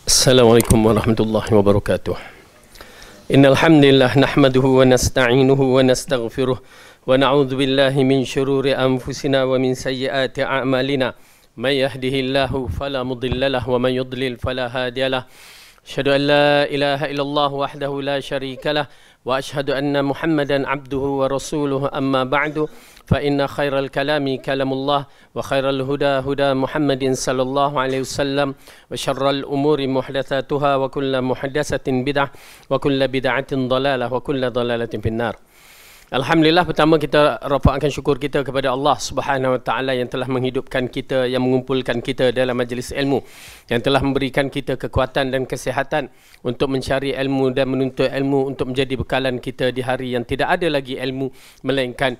Assalamualaikum warahmatullahi wabarakatuh. Innal hamdalillah nahmaduhu wa nasta'inuhu wa nastaghfiruh wa na'udzu billahi min shururi anfusina wa min sayyiati a'malina. May yahdihillahu fala mudilla lahu wa may yudlil fala hadiya lahu. Asyhadu an la ilaha illallah wahdahu la syarika lah wa asyhadu anna Muhammadan abduhu wa rasuluhu amma ba'du fa inna khairal kalami kalamullah wa khairal huda huda Muhammadin sallallahu alaihi wasallam wa syarral umuri muhdatsatuha wa kullu muhdatsatin bid'ah wa kullu bid'atin dhalalah wa kullu dhalalatin finnar. Alhamdulillah, pertama kita rafa'kan syukur kita kepada Allah Subhanahu wa taala yang telah menghidupkan kita, yang mengumpulkan kita dalam majlis ilmu, yang telah memberikan kita kekuatan dan kesihatan untuk mencari ilmu dan menuntut ilmu untuk menjadi bekalan kita di hari yang tidak ada lagi ilmu melainkan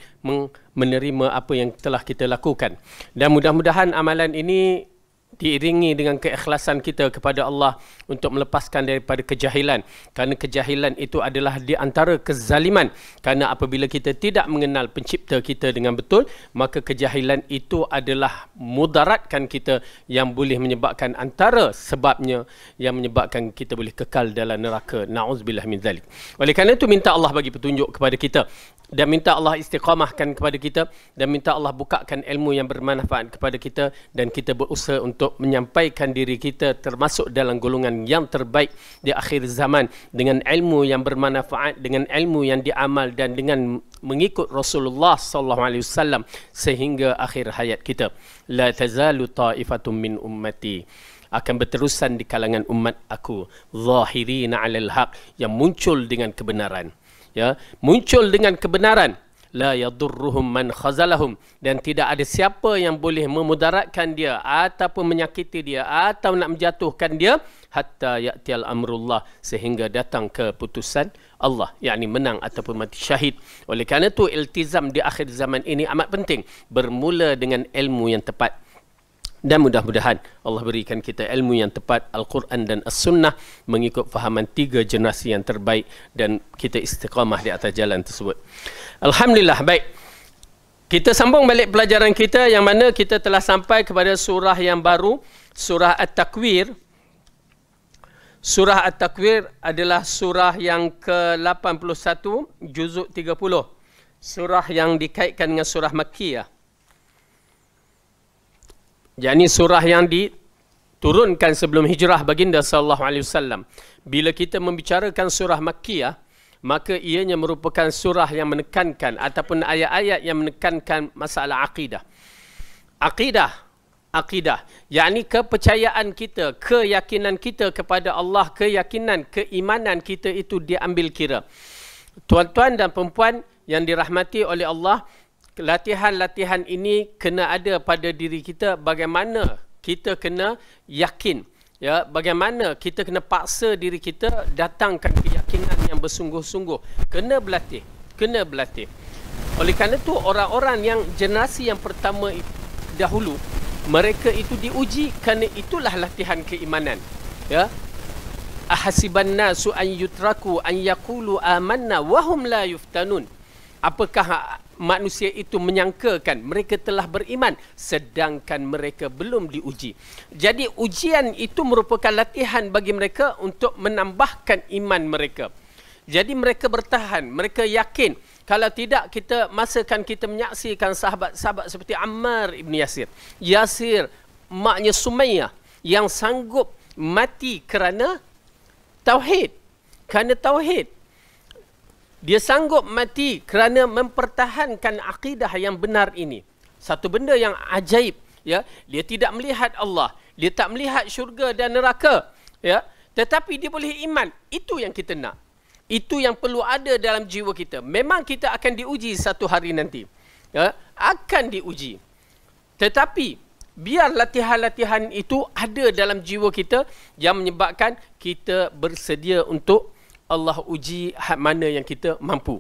menerima apa yang telah kita lakukan. Dan mudah-mudahan amalan ini diiringi dengan keikhlasan kita kepada Allah untuk melepaskan daripada kejahilan, kerana kejahilan itu adalah di antara kezaliman. Kerana apabila kita tidak mengenal pencipta kita dengan betul, maka kejahilan itu adalah mudaratkan kita yang boleh menyebabkan, antara sebabnya yang menyebabkan kita boleh kekal dalam neraka. Na'udzubillah min zalik. Oleh kerana itu minta Allah bagi petunjuk kepada kita, dan minta Allah istiqamahkan kepada kita, dan minta Allah bukakan ilmu yang bermanfaat kepada kita, dan kita berusaha untuk menyampaikan diri kita termasuk dalam golongan yang terbaik di akhir zaman dengan ilmu yang bermanfaat, dengan ilmu yang diamal, dan dengan mengikut Rasulullah SAW sehingga akhir hayat kita. La tazalu ta'ifatum min ummati, akan berterusan di kalangan umat aku, zahirina 'alal haq, yang muncul dengan kebenaran, ya, muncul dengan kebenaran. La yadurruhum man khazalahum, dan tidak ada siapa yang boleh memudaratkan dia ataupun menyakiti dia atau nak menjatuhkan dia hatta ya'tiyal amrullah, sehingga datang keputusan Allah, yakni menang ataupun mati syahid. Oleh kerana itu iltizam di akhir zaman ini amat penting, bermula dengan ilmu yang tepat. Dan mudah-mudahan Allah berikan kita ilmu yang tepat, Al-Quran dan As-Sunnah, mengikut fahaman tiga generasi yang terbaik, dan kita istiqamah di atas jalan tersebut. Alhamdulillah, baik. Kita sambung balik pelajaran kita, yang mana kita telah sampai kepada surah yang baru, surah At-Takwir. Surah At-Takwir adalah surah yang ke-81, juzuk 30. Surah yang dikaitkan dengan surah Makkiyah. Jadi surah yang diturunkan sebelum hijrah baginda sallallahu alaihi wasallam. Bila kita membicarakan surah Makkiyah, maka ianya merupakan surah yang menekankan ataupun ayat-ayat yang menekankan masalah akidah. Akidah, yakni kepercayaan kita, keyakinan kita kepada Allah, keyakinan, keimanan kita itu diambil kira. Tuan-tuan dan perempuan yang dirahmati oleh Allah, latihan-latihan ini kena ada pada diri kita. Bagaimana kita kena yakin, ya, bagaimana kita kena paksa diri kita datangkan keyakinan yang bersungguh-sungguh. Kena berlatih. Oleh kerana itu orang-orang yang generasi yang pertama dahulu, mereka itu diuji kerana itulah latihan keimanan, ya. Ahasiban nasu an yutraku an yaqulu amanna wa hum la yuftanun. Apakah manusia itu menyangkakan mereka telah beriman sedangkan mereka belum diuji? Jadi ujian itu merupakan latihan bagi mereka untuk menambahkan iman mereka. Jadi mereka bertahan, mereka yakin. Kalau tidak, kita masakan kita menyaksikan sahabat-sahabat seperti Ammar ibn Yasir, maknya Sumayyah, yang sanggup mati kerana tauhid. Dia sanggup mati kerana mempertahankan akidah yang benar ini. Satu benda yang ajaib, ya. Dia tidak melihat Allah, dia tak melihat syurga dan neraka, ya. Tetapi dia boleh iman. Itu yang kita nak. Itu yang perlu ada dalam jiwa kita. Memang kita akan diuji satu hari nanti, ya. Akan diuji. Tetapi biar latihan-latihan itu ada dalam jiwa kita yang menyebabkan kita bersedia untuk Allah uji hak mana yang kita mampu.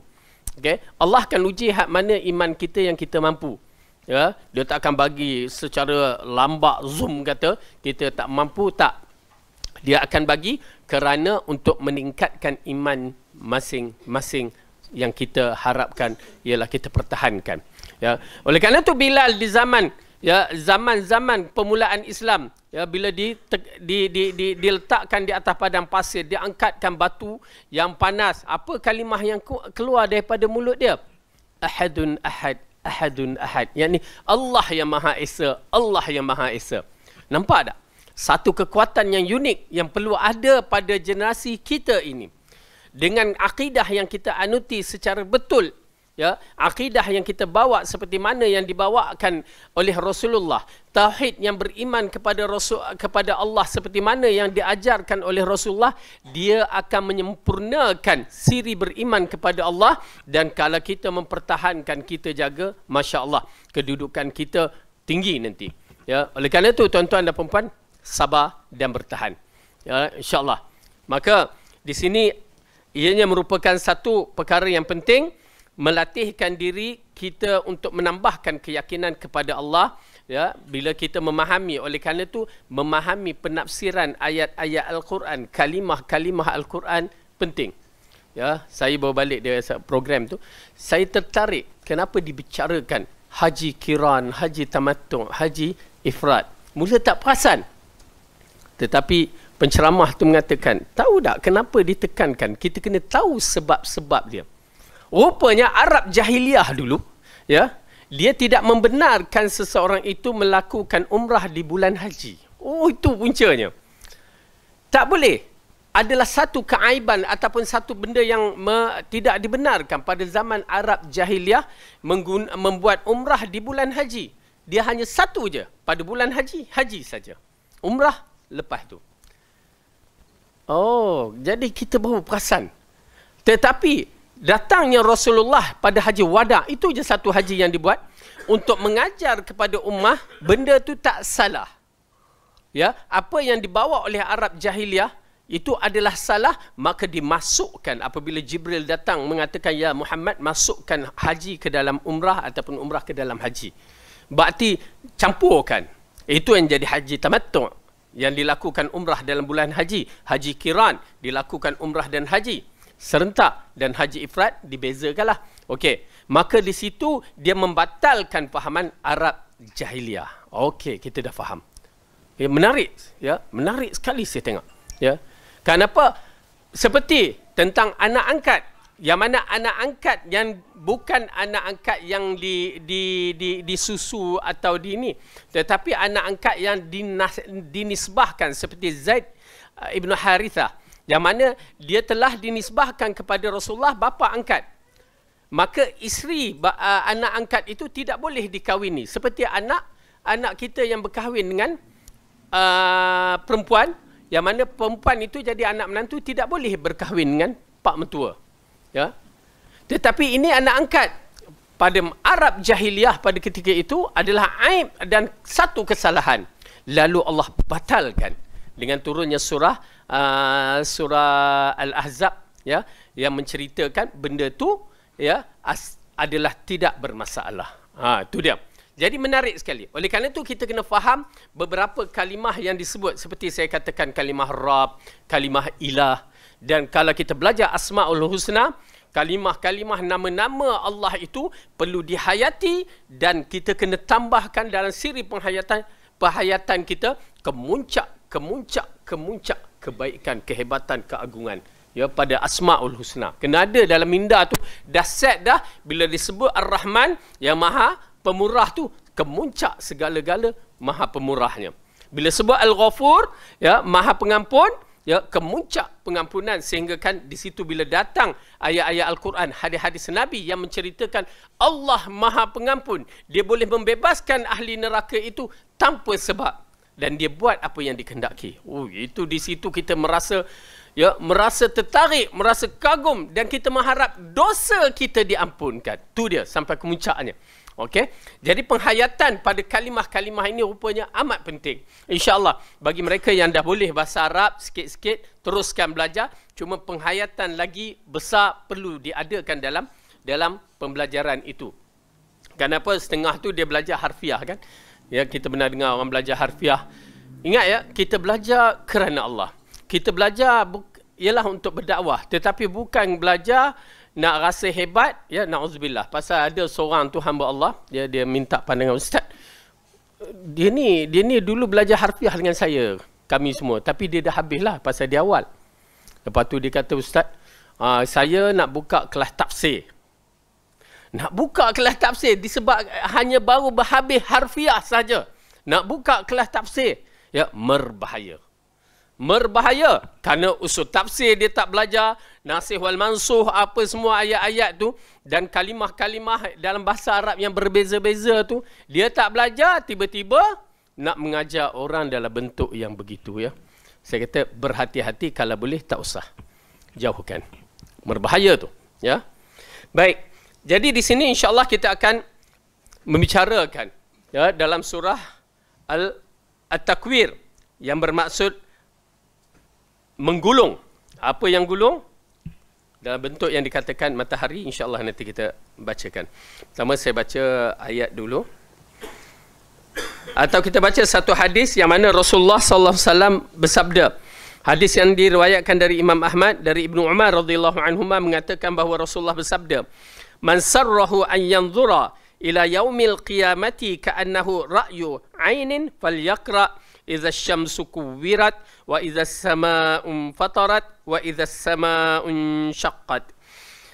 Okay? Allah akan uji hak mana iman kita yang kita mampu. Ya, dia tak akan bagi secara lambat zoom kata kita tak mampu, tak. Dia akan bagi kerana untuk meningkatkan iman masing-masing yang kita harapkan ialah kita pertahankan. Ya. Oleh kerana itu Bilal di zaman, ya, zaman-zaman permulaan Islam, ya, bila diletakkan di atas padang pasir, dia angkatkan batu yang panas, apa kalimah yang keluar daripada mulut dia? Ahadun ahad, ahadun ahad. Yakni Allah yang Maha Esa, Allah yang Maha Esa. Nampak tak? Satu kekuatan yang unik yang perlu ada pada generasi kita ini. Dengan akidah yang kita anuti secara betul, ya, akidah yang kita bawa seperti mana yang dibawakan oleh Rasulullah, tauhid yang beriman kepada Allah seperti mana yang diajarkan oleh Rasulullah, dia akan menyempurnakan siri beriman kepada Allah. Dan kalau kita mempertahankan, kita jaga, masya-Allah, kedudukan kita tinggi nanti. Ya, oleh kerana itu tuan-tuan dan puan-puan, sabar dan bertahan. Ya, insya-Allah. Maka di sini ianya merupakan satu perkara yang penting, melatihkan diri kita untuk menambahkan keyakinan kepada Allah, ya, bila kita memahami. Oleh kerana itu memahami penafsiran ayat-ayat Al-Quran, kalimah-kalimah Al-Quran penting. Ya, saya bawa balik dia program tu, saya tertarik kenapa dibicarakan haji kiran, haji tamattu', haji ifrad. Mula tak perasan. Tetapi penceramah tu mengatakan, tahu tak kenapa ditekankan? Kita kena tahu sebab-sebab dia. Rupanya Arab jahiliah dulu, ya, dia tidak membenarkan seseorang itu melakukan umrah di bulan haji. Oh, itu puncanya. Tak boleh. Adalah satu keaiban ataupun satu benda yang tidak dibenarkan pada zaman Arab jahiliah membuat umrah di bulan haji. Dia hanya satu je pada bulan haji, haji saja. Umrah lepas tu. Oh, jadi kita baru perasan. Tetapi datangnya Rasulullah pada haji wada, itu je satu haji yang dibuat untuk mengajar kepada ummah benda tu tak salah. Ya, apa yang dibawa oleh Arab jahiliah itu adalah salah, maka dimasukkan apabila Jibril datang mengatakan, ya Muhammad, masukkan haji ke dalam umrah ataupun umrah ke dalam haji. Berarti campurkan. Itu yang jadi haji tamattu', yang dilakukan umrah dalam bulan haji. Haji kiran dilakukan umrah dan haji serentak, dan haji ifrad dibezakanlah. Okey, maka di situ dia membatalkan fahaman Arab jahiliah. Okey, kita dah faham. Ya, menarik, ya, menarik sekali saya tengok. Ya. Kenapa? Seperti tentang anak angkat. Yang mana anak angkat yang bukan anak angkat yang disusu atau ini, tetapi anak angkat yang dinisbahkan seperti Zaid ibn Harithah, yang mana dia telah dinisbahkan kepada Rasulullah bapa angkat. Maka isteri anak angkat itu tidak boleh dikahwini. Seperti anak kita yang berkahwin dengan perempuan, yang mana perempuan itu jadi anak menantu, tidak boleh berkahwin dengan pak mentua. Ya. Tetapi ini anak angkat. Pada Arab jahiliah pada ketika itu adalah aib dan satu kesalahan. Lalu Allah batalkan dengan turunnya surah Al-Ahzab, ya, yang menceritakan benda tu, ya, adalah tidak bermasalah. Itu dia. Jadi menarik sekali. Oleh kerana itu kita kena faham beberapa kalimah yang disebut, seperti saya katakan kalimah Rabb, kalimah Ilah. Dan kalau kita belajar Asma'ul Husna, kalimah-kalimah nama-nama Allah itu perlu dihayati, dan kita kena tambahkan dalam siri penghayatan kita kemuncak kebaikan, kehebatan, keagungan, ya, pada Asma'ul Husna. Kena ada dalam minda tu, dah set dah. Bila disebut Ar-Rahman yang Maha Pemurah tu, kemuncak segala-gala Maha Pemurahnya. Bila sebut Al-Ghafur, ya, Maha Pengampun, ya, kemuncak pengampunan. Sehingga kan di situ bila datang ayat-ayat Al-Quran, hadis-hadis Nabi yang menceritakan Allah Maha Pengampun, dia boleh membebaskan ahli neraka itu tanpa sebab, dan dia buat apa yang dikehendaki. Itu di situ kita merasa, ya, merasa tertarik, merasa kagum, dan kita mengharap dosa kita diampunkan. Tu dia sampai kemuncaknya. Okey, jadi penghayatan pada kalimah-kalimah ini rupanya amat penting. InsyaAllah bagi mereka yang dah boleh bahasa Arab sikit-sikit, teruskan belajar. Cuma penghayatan lagi besar perlu diadakan dalam pembelajaran itu. Kenapa setengah tu dia belajar harfiah, kan? Ya, kita benar dengar orang belajar harfiah. Ingat, ya, kita belajar kerana Allah. Kita belajar ialah untuk berdakwah, tetapi bukan belajar nak rasa hebat, ya, na'udzubillah. Pasal ada seorang tu hamba Allah, dia minta pandangan ustaz. dia ni dulu belajar harfiah dengan saya, kami semua. Tapi dia dah habis lah pasal dia awal. Lepas tu dia kata, Ustaz, saya nak buka kelas tafsir. Nak buka kelas tafsir disebab hanya baru berhabis harfiah saja. Nak buka kelas tafsir. Ya, merbahaya. Merbahaya. Kerana usul tafsir dia tak belajar. Nasih wal mansuh, apa semua ayat-ayat tu. Dan kalimah-kalimah dalam bahasa Arab yang berbeza-beza tu. Dia tak belajar, tiba-tiba nak mengajar orang dalam bentuk yang begitu. Ya. Saya kata berhati-hati, kalau boleh tak usah. Jauhkan. Berbahaya tu. Ya. Baik. Jadi di sini insya-Allah kita akan membicarakan ya, dalam surah At-Takwir yang bermaksud menggulung. Apa yang gulung? Dalam bentuk yang dikatakan matahari, insya-Allah nanti kita bacakan. Pertama saya baca ayat dulu. Atau kita baca satu hadis yang mana Rasulullah sallallahu alaihi wasallam bersabda. Hadis yang diriwayatkan dari Imam Ahmad dari Ibnu Umar radhiyallahu anhuma mengatakan bahawa Rasulullah bersabda, "Man sarrahu an yanzura ila yaumil qiyamati ka'annahu ra'yu 'ainin falyaqra idza asy-syamsu kuwirat wa idza as-samaa'u fatarat wa idza as-samaa'u syaqqat."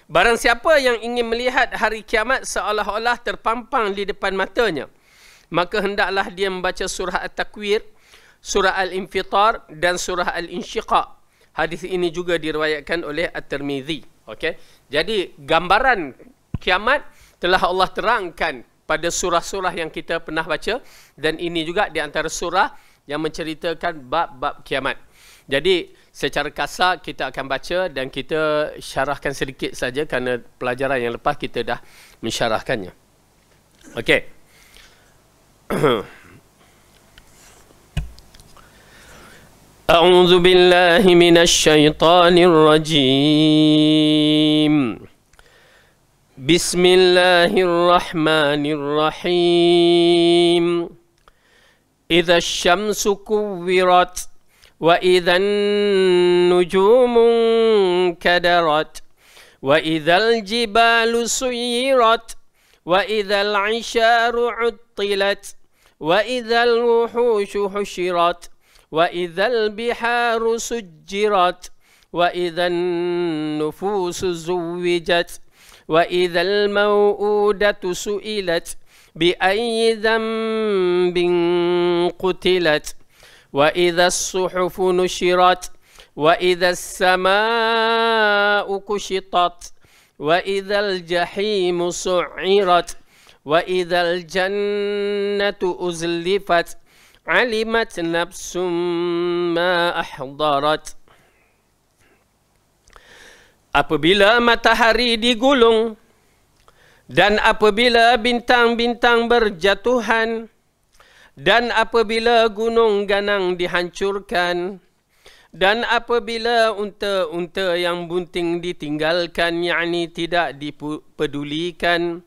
Barang siapa yang ingin melihat hari kiamat seolah-olah terpampang di depan matanya, maka hendaklah dia membaca surah At-Takwir, surah Al-Infitar dan surah Al-Insyiqaq. Hadis ini juga diriwayatkan oleh At-Tirmizi. Okey. Jadi gambaran kiamat telah Allah terangkan pada surah-surah yang kita pernah baca, dan ini juga di antara surah yang menceritakan bab-bab kiamat. Jadi secara kasar kita akan baca dan kita syarahkan sedikit saja kerana pelajaran yang lepas kita dah mensyarahkannya. Okey. A'udzu billahi minasy syaithanir rajim. Bismillahirrahmanirrahim. Idza asy-syamsu kuwirat wa idza an-nujumu kadarat wa idzal jibalu suyirat wa idzal 'isharu 'uttilat wa idzal wuhushu husyirat wa idzal biharu sujjirat wa idzan nufusu zuwijat wa idzal mau'udatu su'ilat bi ayyi dhanbin qutilat wa idzas suhufu nushirat wa idzas samaa'u kushitat wa idzal jahimu su'irat wa idzal jannatu uzlifat alimat nafsum ma ahdarat. Apabila matahari digulung dan apabila bintang-bintang berjatuhan dan apabila gunung ganang dihancurkan dan apabila unta-unta yang bunting ditinggalkan, yakni tidak dipedulikan,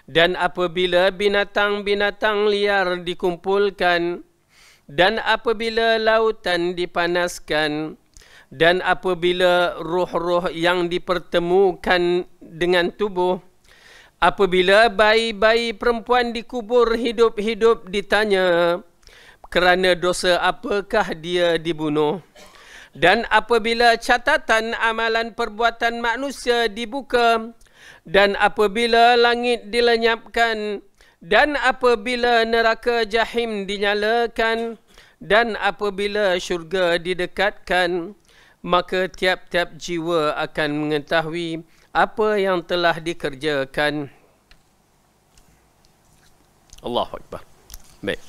dan apabila binatang-binatang liar dikumpulkan, dan apabila lautan dipanaskan, dan apabila roh-roh yang dipertemukan dengan tubuh, apabila bayi-bayi perempuan dikubur hidup-hidup ditanya, kerana dosa apakah dia dibunuh, dan apabila catatan amalan perbuatan manusia dibuka, dan apabila langit dilenyapkan, dan apabila neraka jahim dinyalakan, dan apabila syurga didekatkan, maka tiap-tiap jiwa akan mengetahui apa yang telah dikerjakan. Allahu Akbar. Baik.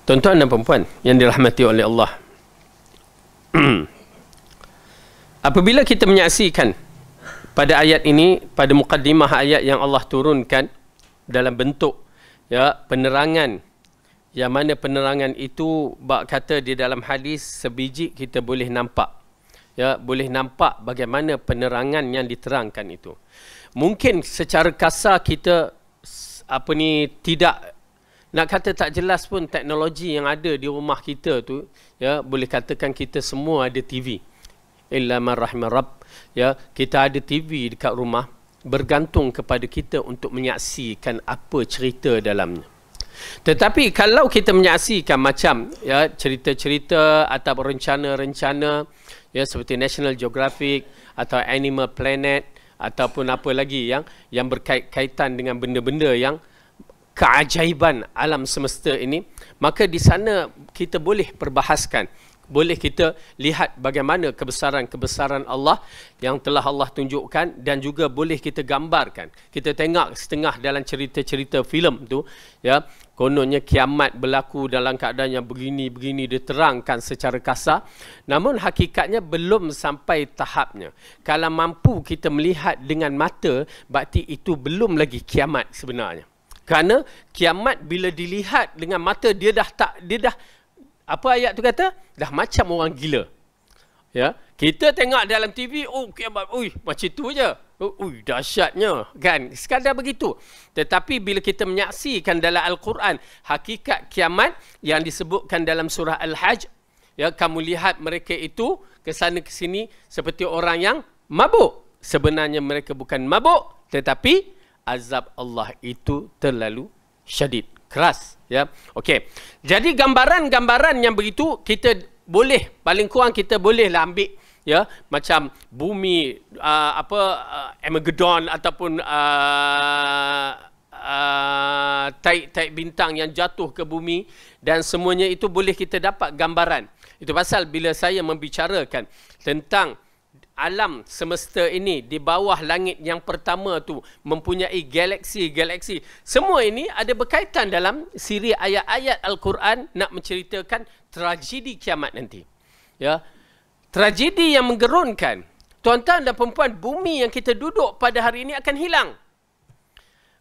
Tuan-tuan dan perempuan yang dirahmati oleh Allah. Apabila kita menyaksikan pada ayat ini, pada mukaddimah ayat yang Allah turunkan dalam bentuk ya penerangan, yang mana penerangan itu bab kata di dalam hadis sebiji kita boleh nampak, ya, boleh nampak bagaimana penerangan yang diterangkan itu. Mungkin secara kasar kita tidak nak kata tak jelas pun teknologi yang ada di rumah kita tu, ya, boleh katakan kita semua ada TV. illa man rahimar rabb. Ya, kita ada TV dekat rumah, bergantung kepada kita untuk menyaksikan apa cerita dalamnya. Tetapi kalau kita menyaksikan macam ya cerita-cerita atau rencana-rencana ya seperti National Geographic atau Animal Planet ataupun apa lagi yang berkaitan dengan benda-benda yang keajaiban alam semesta ini, maka di sana kita boleh perbahaskan, boleh kita lihat bagaimana kebesaran-kebesaran Allah yang telah Allah tunjukkan, dan juga boleh kita gambarkan. Kita tengok setengah dalam cerita-cerita filem tu ya, kononnya kiamat berlaku dalam keadaan yang begini-begini diterangkan secara kasar, namun hakikatnya belum sampai tahapnya. Kalau mampu kita melihat dengan mata, berarti itu belum lagi kiamat sebenarnya. Kerana kiamat bila dilihat dengan mata, dia dah apa ayat tu kata? Dah macam orang gila. Ya, kita tengok dalam TV, oh kiamat, macam tu je. Dahsyatnya, kan? Sekadar begitu. Tetapi bila kita menyaksikan dalam Al-Quran hakikat kiamat yang disebutkan dalam surah Al-Hajj, ya, kamu lihat mereka itu ke sana ke sini seperti orang yang mabuk. Sebenarnya mereka bukan mabuk, tetapi azab Allah itu terlalu syadid, keras, ya. Okey. Jadi gambaran-gambaran yang begitu kita boleh, paling kurang kita bolehlah ambil, ya, macam bumi Armageddon ataupun taik-taik bintang yang jatuh ke bumi, dan semuanya itu boleh kita dapat gambaran. Itu pasal bila saya membicarakan tentang alam semesta ini, di bawah langit yang pertama tu mempunyai galaksi-galaksi. Semua ini ada berkaitan dalam siri ayat-ayat Al-Quran nak menceritakan tragedi kiamat nanti. Ya. Tragedi yang menggerunkan. Tuan-tuan dan perempuan, bumi yang kita duduk pada hari ini akan hilang.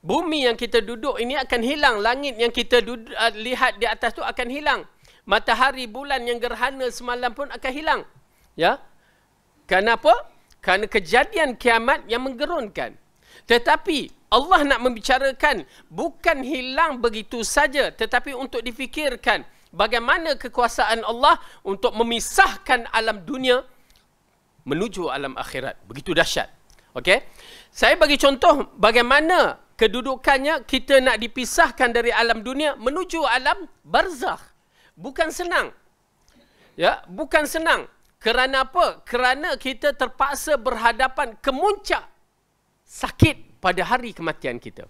Bumi yang kita duduk ini akan hilang. Langit yang kita lihat di atas tu akan hilang. Matahari, bulan yang gerhana semalam pun akan hilang. Ya. Kenapa? Kerana kejadian kiamat yang menggerunkan. Tetapi Allah nak membicarakan bukan hilang begitu saja, tetapi untuk difikirkan bagaimana kekuasaan Allah untuk memisahkan alam dunia menuju alam akhirat. Begitu dahsyat. Okey? Saya bagi contoh bagaimana kedudukannya kita nak dipisahkan dari alam dunia menuju alam barzakh. Bukan senang. Ya, bukan senang. Kerana apa? Kerana kita terpaksa berhadapan kemuncak sakit pada hari kematian kita.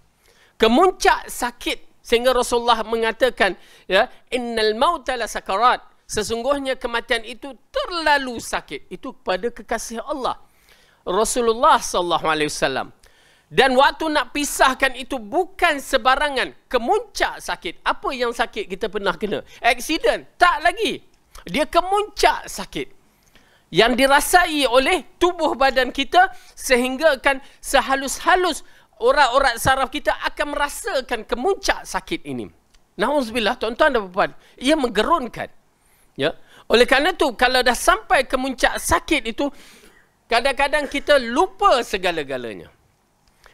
Kemuncak sakit sehingga Rasulullah mengatakan, ya, innal mauta la sakarat. Sesungguhnya kematian itu terlalu sakit. Itu pada kekasih Allah, Rasulullah sallallahu alaihi wasallam. Dan waktu nak pisahkan itu bukan sebarangan. Kemuncak sakit. Apa yang sakit kita pernah kena? Aksiden? Tak lagi. Dia kemuncak sakit yang dirasai oleh tubuh badan kita, sehingga kan sehalus-halus urat-urat saraf kita akan merasakan kemuncak sakit ini. Na'udzubillah, tuan-tuan dan puan-puan, ia menggerunkan. Ya. Oleh kerana itu, kalau dah sampai kemuncak sakit itu, kadang-kadang kita lupa segala-galanya.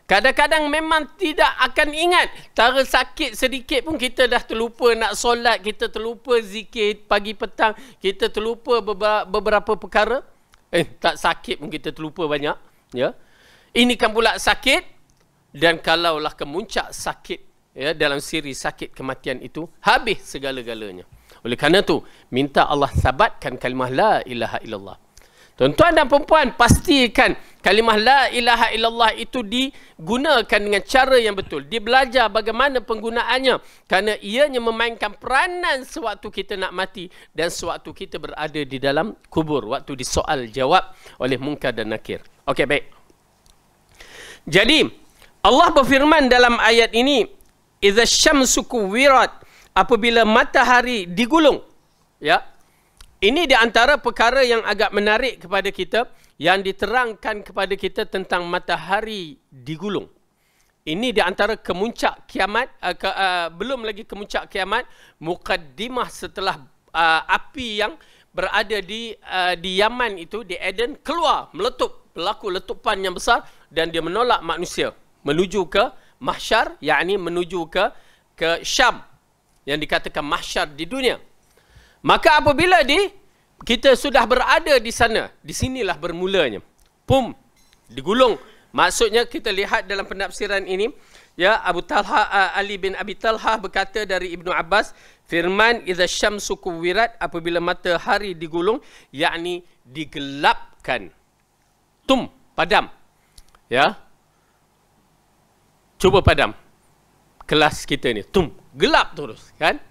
Kadang-kadang memang tidak akan ingat. Tara sakit sedikit pun kita dah terlupa nak solat, kita terlupa zikir pagi petang, kita terlupa beberapa perkara. Tak sakit pun kita terlupa banyak. Ya. Ini kan pula sakit, dan kalaulah kemuncak sakit, ya, dalam siri sakit kematian itu, habis segala-galanya. Oleh kerana itu, minta Allah sabatkan kalimah la ilaha illallah. Tuan-tuan dan perempuan, pastikan kalimah la ilaha illallah itu digunakan dengan cara yang betul. Dia belajar bagaimana penggunaannya. Kerana ianya memainkan peranan sewaktu kita nak mati dan sewaktu kita berada di dalam kubur. Waktu disoal jawab oleh Munkar dan Nakir. Okey, baik. Jadi, Allah berfirman dalam ayat ini, idza syamsu kuwirat, apabila matahari digulung. Ya. Ini di antara perkara yang agak menarik kepada kita, yang diterangkan kepada kita tentang matahari digulung. Ini di antara kemuncak kiamat, belum lagi kemuncak kiamat, mukaddimah setelah api yang berada di Yaman itu, di Eden, keluar, meletup, berlaku letupan yang besar, dan dia menolak manusia menuju ke mahsyar, yakni menuju ke Syam, yang dikatakan mahsyar di dunia. Maka apabila kita sudah berada di sana, di sinilah bermulanya. Pum, digulung. Maksudnya kita lihat dalam penafsiran ini, ya, Abu Talha, Ali bin Abi Talha berkata dari Ibnu Abbas, firman idza syamsu kuwirat, apabila matahari digulung, yakni digelapkan. Tum, padam. Ya. Cuba padam. Kelas kita ni, tum, gelap terus, kan?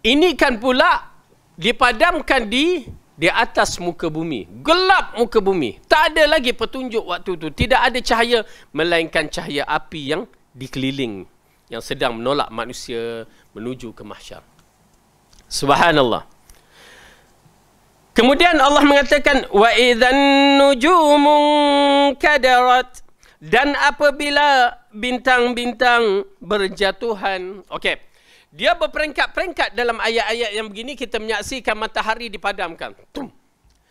Ini kan pula dipadamkan di atas muka bumi. Gelap muka bumi. Tak ada lagi petunjuk waktu itu. Tidak ada cahaya, melainkan cahaya api yang dikeliling, yang sedang menolak manusia menuju ke mahsyar. Subhanallah. Kemudian Allah mengatakan, wa idzan nujumun kadarat, dan apabila bintang-bintang berjatuhan. Okey. Dia berperingkat-peringkat dalam ayat-ayat yang begini. Kita menyaksikan matahari dipadamkan. Tum.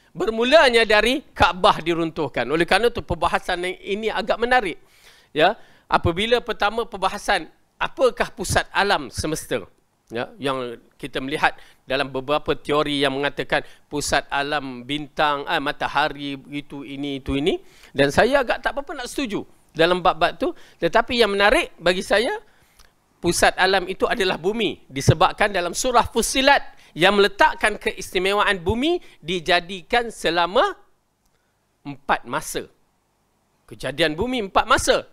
Bermulanya dari Kaabah diruntuhkan. Oleh kerana itu perbahasan ini agak menarik. Ya, apabila pertama perbahasan apakah pusat alam semesta. Ya, yang kita melihat dalam beberapa teori yang mengatakan pusat alam bintang, matahari, itu ini. Dan saya agak tak apa-apa nak setuju dalam bab-bab tu. Tetapi yang menarik bagi saya, pusat alam itu adalah bumi. Disebabkan dalam surah Fussilat yang meletakkan keistimewaan bumi dijadikan selama 4 masa. Kejadian bumi 4 masa.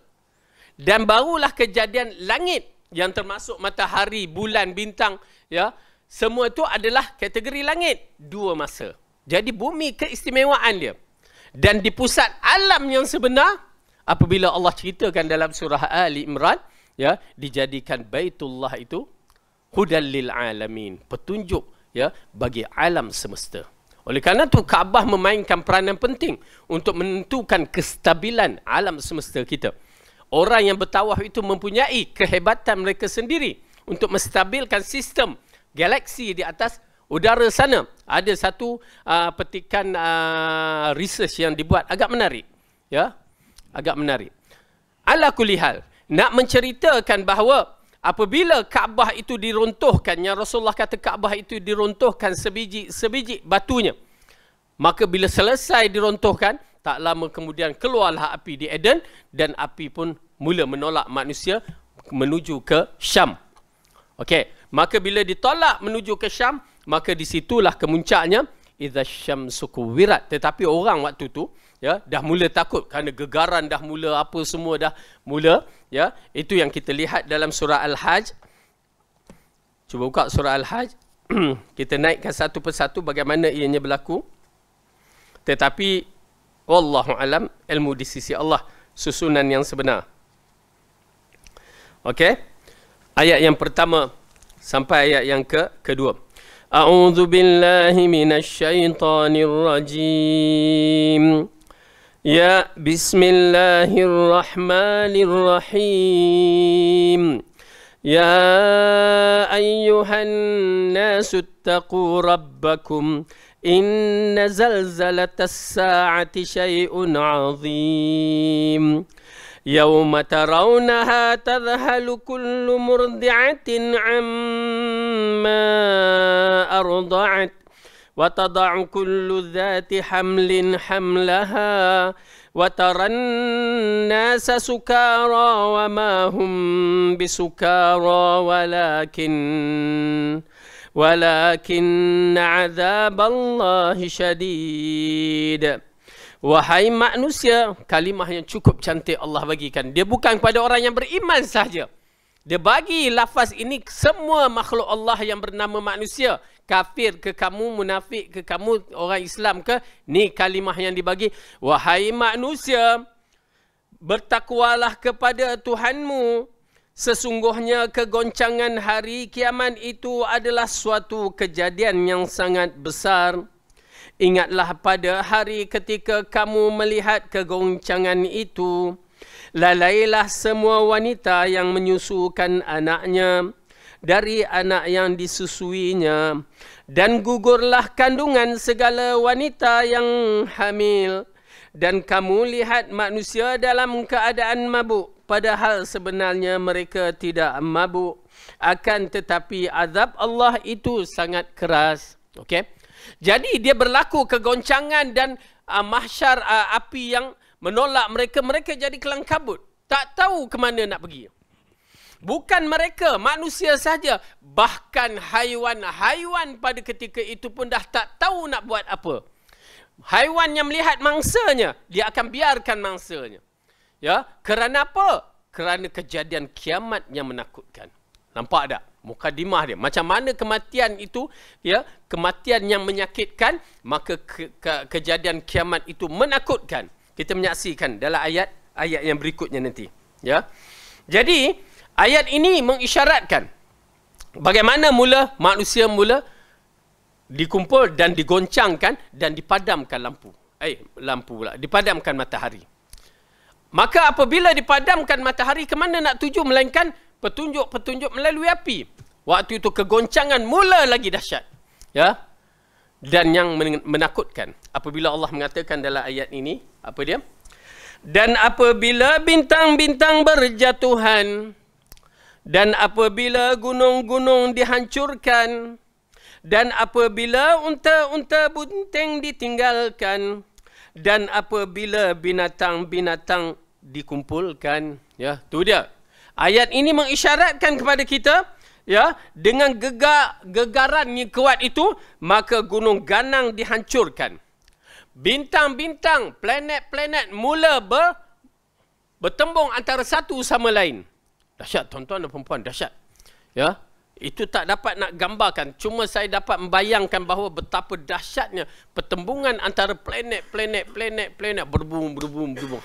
Dan barulah kejadian langit yang termasuk matahari, bulan, bintang, ya, semua itu adalah kategori langit 2 masa. Jadi bumi keistimewaan dia. Dan di pusat alam yang sebenar, apabila Allah ceritakan dalam surah Ali Imran, ya, dijadikan Baitullah itu hudan lil alamin, petunjuk, ya, bagi alam semesta. Oleh kerana itu Kaabah memainkan peranan penting untuk menentukan kestabilan alam semesta kita. Orang yang bertawaf itu mempunyai kehebatan mereka sendiri untuk menstabilkan sistem galaksi di atas udara sana. Ada satu petikan research yang dibuat agak menarik, ya, agak menarik. Ala kulli hal, nak menceritakan bahawa apabila Kaabah itu diruntuhkan, yang Rasulullah kata Kaabah itu diruntuhkan sebiji batunya, maka bila selesai diruntuhkan, tak lama kemudian keluarlah api di Eden, dan api pun mula menolak manusia menuju ke Syam. Okey, maka bila ditolak menuju ke Syam, maka disitulah kemuncaknya idza syamsu kuwirat. Tetapi orang waktu tu, ya, dah mula takut kerana gegaran dah mula, apa semua dah mula, ya. Itu yang kita lihat dalam surah Al-Hajj. Cuba buka surah Al-Hajj. Kita naikkan satu persatu bagaimana ianya berlaku. Tetapi wallahu alam, ilmu di sisi Allah susunan yang sebenar. Okey. Ayat yang pertama sampai ayat yang kedua. A'udzu billahi minasy syaithanir rajim. Ya, bismillahirrahmanirrahim. Ya ayyuhan nasu ittaqu rabbakum. Inna zalzalatas sa'ati syai'un 'azim. Yawma tarawnaha tadhhalu kullu murdi'atin 'amma arda'at wa tada'u kullu dhati hamlin hamlaha wa taran nasa sukara wa ma hum bisukara walakin 'adzaballahi syadid. Wahai manusia, kalimah yang cukup cantik Allah bagikan. Dia bukan kepada orang yang beriman sahaja. Dia bagi lafaz ini semua makhluk Allah yang bernama manusia. Kafir ke kamu, munafik ke kamu, orang Islam ke, ni kalimah yang dibagi. Wahai manusia, bertakwalah kepada Tuhanmu. Sesungguhnya kegoncangan hari kiamat itu adalah suatu kejadian yang sangat besar. Ingatlah pada hari ketika kamu melihat kegoncangan itu. Lalailah semua wanita yang menyusukan anaknya dari anak yang disusuinya. Dan gugurlah kandungan segala wanita yang hamil. Dan kamu lihat manusia dalam keadaan mabuk, padahal sebenarnya mereka tidak mabuk. Akan tetapi azab Allah itu sangat keras. Okey. Jadi dia berlaku kegoncangan dan mahsyar api yang menolak mereka. Mereka jadi kelang kabut. Tak tahu ke mana nak pergi. Bukan mereka, manusia saja. Bahkan haiwan-haiwan pada ketika itu pun dah tak tahu nak buat apa. Haiwan yang melihat mangsanya, dia akan biarkan mangsanya. Ya, kerana apa? Kerana kejadian kiamat yang menakutkan. Nampak tak? Mukadimah dia. Macam mana kematian itu, ya, kematian yang menyakitkan, maka kejadian kiamat itu menakutkan. Kita menyaksikan dalam ayat yang berikutnya nanti. Ya. Jadi, ayat ini mengisyaratkan bagaimana mula manusia mula dikumpul dan digoncangkan dan dipadamkan lampu. Lampu pula. Dipadamkan matahari. Maka apabila dipadamkan matahari, ke mana nak tuju? Melainkan petunjuk-petunjuk melalui api. Waktu itu kegoncangan mula lagi dahsyat. Ya. Dan yang menakutkan. Apabila Allah mengatakan dalam ayat ini, apa dia? Dan apabila bintang-bintang berjatuhan, dan apabila gunung-gunung dihancurkan, dan apabila unta-unta bunting ditinggalkan, dan apabila binatang-binatang dikumpulkan. Ya, tu dia. Ayat ini mengisyaratkan kepada kita, ya, dengan gegaran yang kuat itu, maka gunung ganang dihancurkan. Bintang-bintang, planet-planet mula bertembung antara satu sama lain. Dahsyat, tuan-tuan dan perempuan, dahsyat. Ya, itu tak dapat nak gambarkan. Cuma saya dapat membayangkan bahawa betapa dahsyatnya pertembungan antara planet berbum.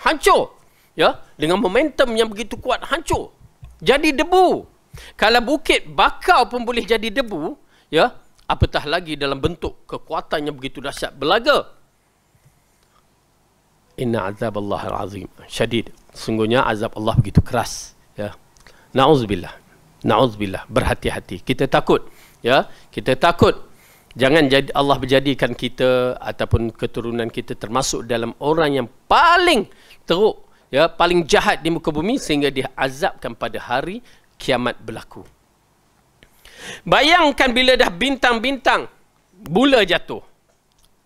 Hancur. Ya, dengan momentum yang begitu kuat, hancur. Jadi debu. Kalau bukit bakau pun boleh jadi debu, ya, apatah lagi dalam bentuk kekuatan yang begitu dahsyat, belaga. Inna azab Allah al-azim syadid. Sungguhnya azab Allah begitu keras. Ya. Na'udzubillah. Na'udzubillah. Berhati-hati. Kita takut. Ya. Kita takut. Jangan jadi Allah menjadikan kita ataupun keturunan kita termasuk dalam orang yang paling teruk, ya, paling jahat di muka bumi sehingga diazabkan pada hari kiamat berlaku. Bayangkan bila dah bintang-bintang mula jatuh.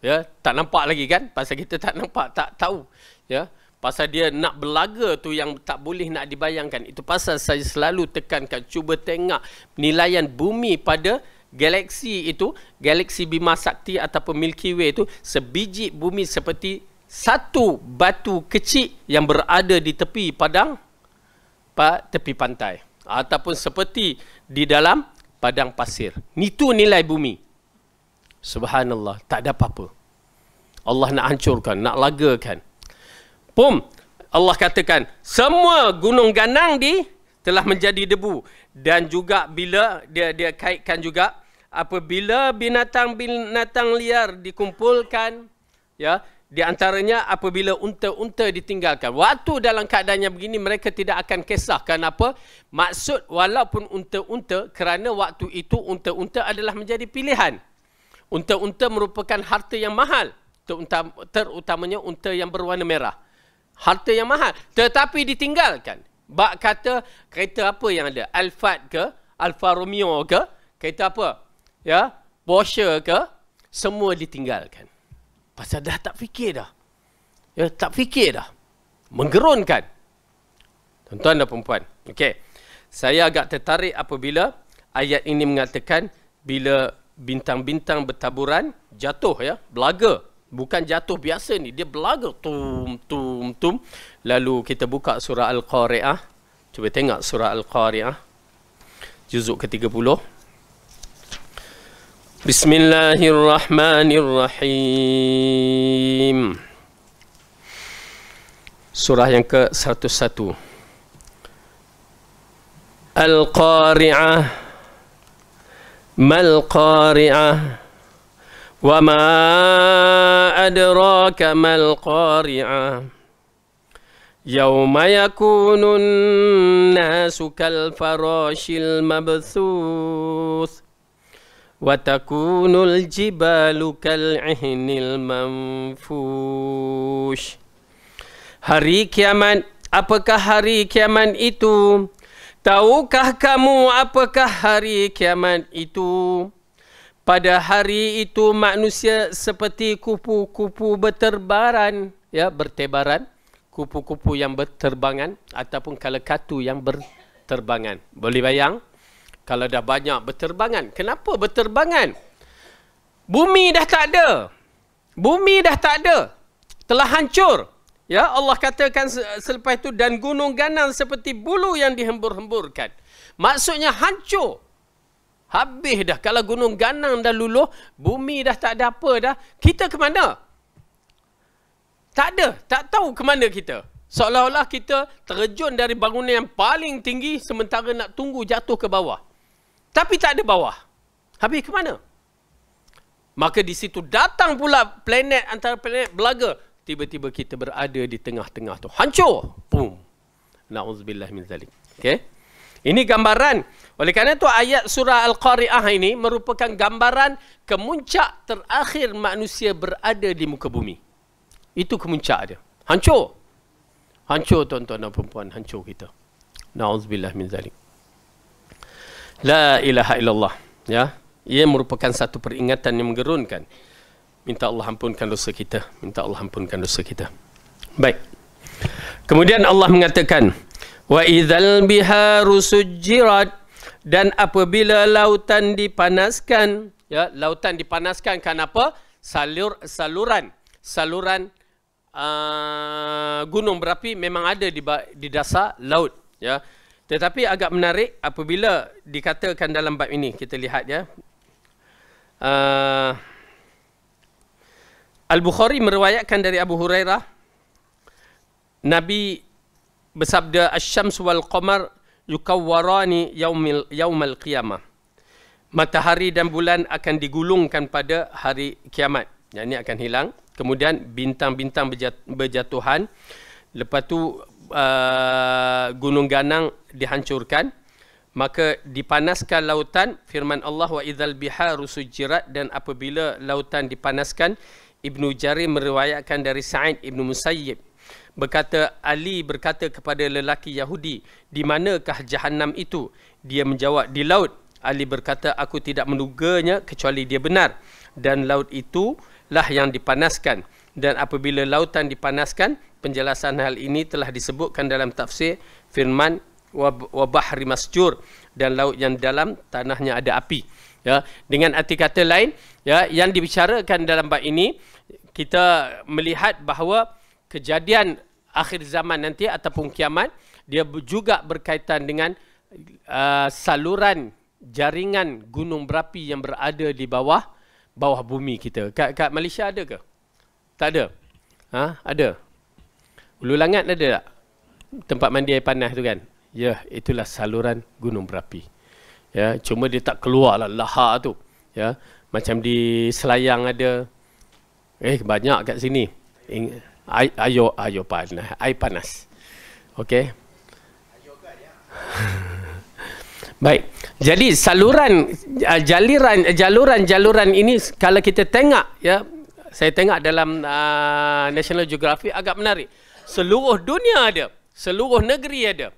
Ya, tak nampak lagi kan? Pasal kita tak nampak, tak tahu. Ya, pasal dia nak belaga tu yang tak boleh nak dibayangkan. Itu pasal saya selalu tekankan, cuba tengok nilaian bumi pada galaksi itu, galaksi Bima Sakti ataupun Milky Way itu, sebiji bumi seperti satu batu kecil yang berada di tepi tepi pantai. Ataupun seperti di dalam padang pasir. Itu nilai bumi. Subhanallah, tak ada apa-apa. Allah nak hancurkan, nak lagakan. Allah katakan, semua gunung ganang telah menjadi debu. Dan juga bila dia kaitkan juga, apabila binatang-binatang liar dikumpulkan, ya, di antaranya apabila unta-unta ditinggalkan. Waktu dalam keadaan yang begini, mereka tidak akan kisah. Kenapa? Maksud walaupun unta-unta, kerana waktu itu unta-unta adalah menjadi pilihan. Unta-unta merupakan harta yang mahal. Terutamanya unta yang berwarna merah. Harta yang mahal. Tetapi ditinggalkan. Bak kata kereta apa yang ada? Alphard ke? Alfa Romeo ke? Kereta apa? Ya, Porsche ke? Semua ditinggalkan. Pasal dah tak fikir dah. Ya, tak fikir dah. Menggerunkan. Tuan-tuan dan perempuan. Okey. Saya agak tertarik apabila ayat ini mengatakan bila bintang-bintang bertaburan jatuh, ya, belaga. Bukan jatuh biasa ni, dia belaga tum. Lalu kita buka surah Al-Qari'ah. Cuba tengok surah Al-Qari'ah. Juzuk ke-30. Bismillahirrahmanirrahim. Surah yang ke-101. Al-Qari'ah. Mal Qari'ah. Wa ma adraka mal Qari'ah. Yawma yakunun nasu kal farashil mabthuth. Wa takunul jibalu kal'ihnil manfush. Hari kiamat. Apakah hari kiamat itu? Tahukah kamu apakah hari kiamat itu? pada hari itu manusia seperti kupu-kupu berterbaran, ya, bertebaran, kupu-kupu yang berterbangan ataupun kalakatu yang berterbangan. Boleh bayang? Kalau dah banyak berterbangan. Kenapa berterbangan? Bumi dah tak ada. Bumi dah tak ada. Telah hancur. Ya, Allah katakan selepas itu, dan gunung ganang seperti bulu yang dihembur-hemburkan. Maksudnya hancur. Habis dah. Kalau gunung ganang dah luluh, bumi dah tak ada apa dah. Kita ke mana? Tak ada. Tak tahu ke mana kita. Seolah-olah kita terjun dari bangunan yang paling tinggi sementara nak tunggu jatuh ke bawah. Tapi tak ada bawah. Habis ke mana? Maka di situ datang pula planet antara planet belaga. Tiba-tiba kita berada di tengah-tengah tu. Hancur. Boom. Na'udzubillah min zalik. Okay? Ini gambaran. Oleh kerana itu ayat surah Al-Qari'ah ini merupakan gambaran kemuncak terakhir manusia berada di muka bumi. Itu kemuncak dia. Hancur. Hancur tuan-tuan dan perempuan. Hancur kita. Na'udzubillah min zalik. La ilaha illallah. Ya. Ia merupakan satu peringatan yang menggerunkan. Minta Allah ampunkan dosa kita. Minta Allah ampunkan dosa kita. Baik. Kemudian Allah mengatakan, wa idzal biharu sujjirat, dan apabila lautan dipanaskan, ya, lautan dipanaskan kan apa? Saluran gunung berapi memang ada di dasar laut, ya. Tetapi agak menarik apabila dikatakan dalam bab ini, kita lihat, ya. Al-Bukhari meriwayatkan dari Abu Hurairah, Nabi bersabda, asy-syams wal qamar yukawwarani yaumal qiyamah. Matahari dan bulan akan digulungkan pada hari kiamat. Yang ini akan hilang. Kemudian bintang-bintang berjatuhan. Lepas tu gunung ganang dihancurkan. Maka dipanaskan lautan. Firman Allah, wa idzal biharu sujjirat, dan apabila lautan dipanaskan. Ibnu Jarir meriwayatkan dari Sa'id Ibnu Musayyib. Berkata, Ali berkata kepada lelaki Yahudi, di manakah Jahannam itu? Dia menjawab, di laut. Ali berkata, aku tidak menduganya kecuali dia benar. Dan laut itulah yang dipanaskan. Dan apabila lautan dipanaskan, penjelasan hal ini telah disebutkan dalam tafsir firman wa bahri masjur, dan laut yang dalam tanahnya ada api. Ya, dengan arti kata lain, ya, yang dibicarakan dalam bab ini, kita melihat bahawa kejadian akhir zaman nanti ataupun kiamat, dia juga berkaitan dengan saluran jaringan gunung berapi yang berada di bawah bumi kita. Kat Malaysia ada ke? Tak ada? Ha? Ada? Ulu Langat ada tak? Tempat mandi air panas tu kan? Ya, itulah saluran gunung berapi. Ya, cuma dia tak keluarlah lahar tu. Ya, macam di Selayang ada. Banyak kat sini. Air panas. Okey. Baik. Jadi jaluran ini kalau kita tengok, ya, saya tengok dalam National Geographic, agak menarik. Seluruh dunia ada, seluruh negeri ada,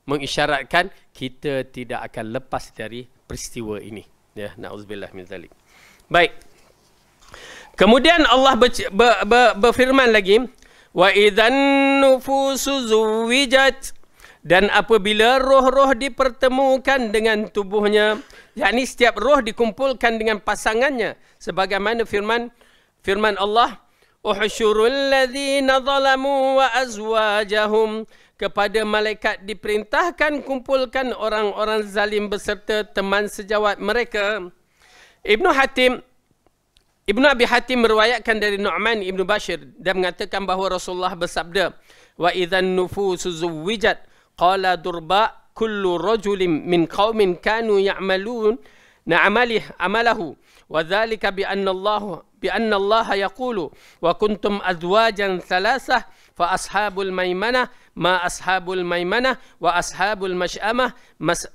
mengisyaratkan kita tidak akan lepas dari peristiwa ini. Ya, na'udzubillah min zalik. Baik. Kemudian Allah berfirman lagi, wa idzan nufusu zuwijat, dan apabila roh-roh dipertemukan dengan tubuhnya, yakni setiap roh dikumpulkan dengan pasangannya, sebagaimana firman Allah, uhsyurul ladzina zalamu wa azwajahum, kepada malaikat diperintahkan kumpulkan orang-orang zalim beserta teman sejawat mereka. Ibnu Abi Hatim meriwayatkan dari Nu'man Ibnu Bashir dan mengatakan bahawa Rasulullah bersabda, wa idzan nufusu zuwijat, qala Durba, kullu rajulin min qaumin kanu ya'malun amalahu, wa dhalika bi anna Allah yaqulu wa kuntum azwajan thalathah fa ashabul maimanah ma ashabul maimanah wa ashabul mash'amah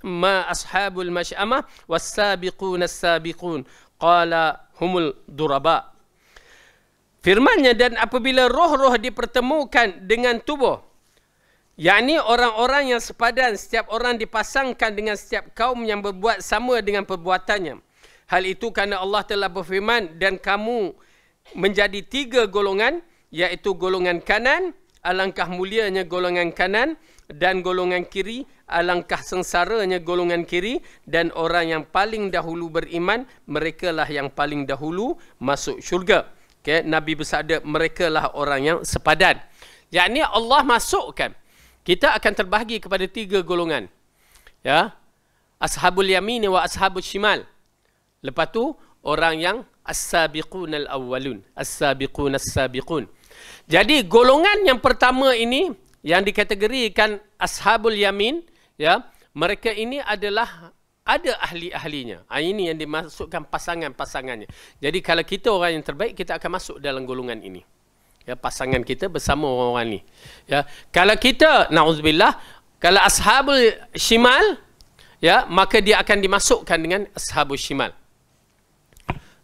ma ashabul mash'amah was sabiqun as-sabiqun qala humul duraba. Firmannya, dan apabila roh-roh dipertemukan dengan tubuh, yakni orang-orang yang sepadan, setiap orang dipasangkan dengan setiap kaum yang berbuat sama dengan perbuatannya. Hal itu kerana Allah telah berfirman, dan kamu menjadi 3 golongan, iaitu golongan kanan, alangkah mulianya golongan kanan, dan golongan kiri, alangkah sengsaranya golongan kiri, dan orang yang paling dahulu beriman, merekalah yang paling dahulu masuk syurga. Okay, Nabi bersabda, merekalah orang yang sepadan. Yakni Allah masukkan, kita akan terbahagi kepada 3 golongan. Ya, ashabul yamin wa ashabul shimal. Lepas tu orang yang as-sabiqun al-awwalun, as-sabiqun as-sabiqun. Jadi golongan yang pertama ini yang dikategorikan ashabul yamin, ya, mereka ini adalah ada ahli-ahlinya. Ini yang dimasukkan pasangan-pasangannya. Jadi kalau kita orang yang terbaik, kita akan masuk dalam golongan ini. Ya, pasangan kita bersama orang-orang ni. Ya, kalau kita naudzubillah, kalau ashabul shimal, ya, maka dia akan dimasukkan dengan ashabul shimal.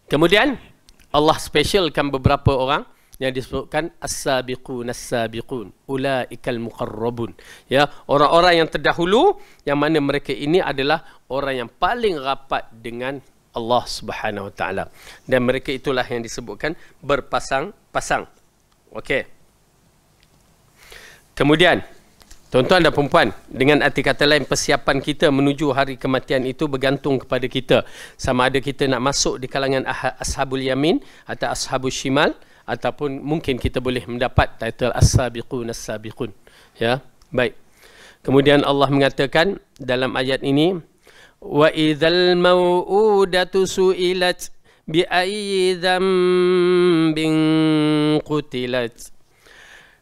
Kemudian Allah spesialkan beberapa orang yang disebutkan as-sabiqun as-sabiqun ulaikal muqarrabun, ya, orang-orang yang terdahulu, yang mana mereka ini adalah orang yang paling rapat dengan Allah Subhanahu Wa Taala, dan mereka itulah yang disebutkan berpasang-pasang. Okey. Kemudian tuan-tuan dan perempuan, dengan arti kata lain, persiapan kita menuju hari kematian itu bergantung kepada kita. Sama ada kita nak masuk di kalangan ashabul yamin atau ashabul shimal, ataupun mungkin kita boleh mendapat title as-sabiqun as-sabiqun. Ya, baik. Kemudian Allah mengatakan dalam ayat ini, wa idzal mau'udatu su'ilat bi ayyi dzambin qutilat.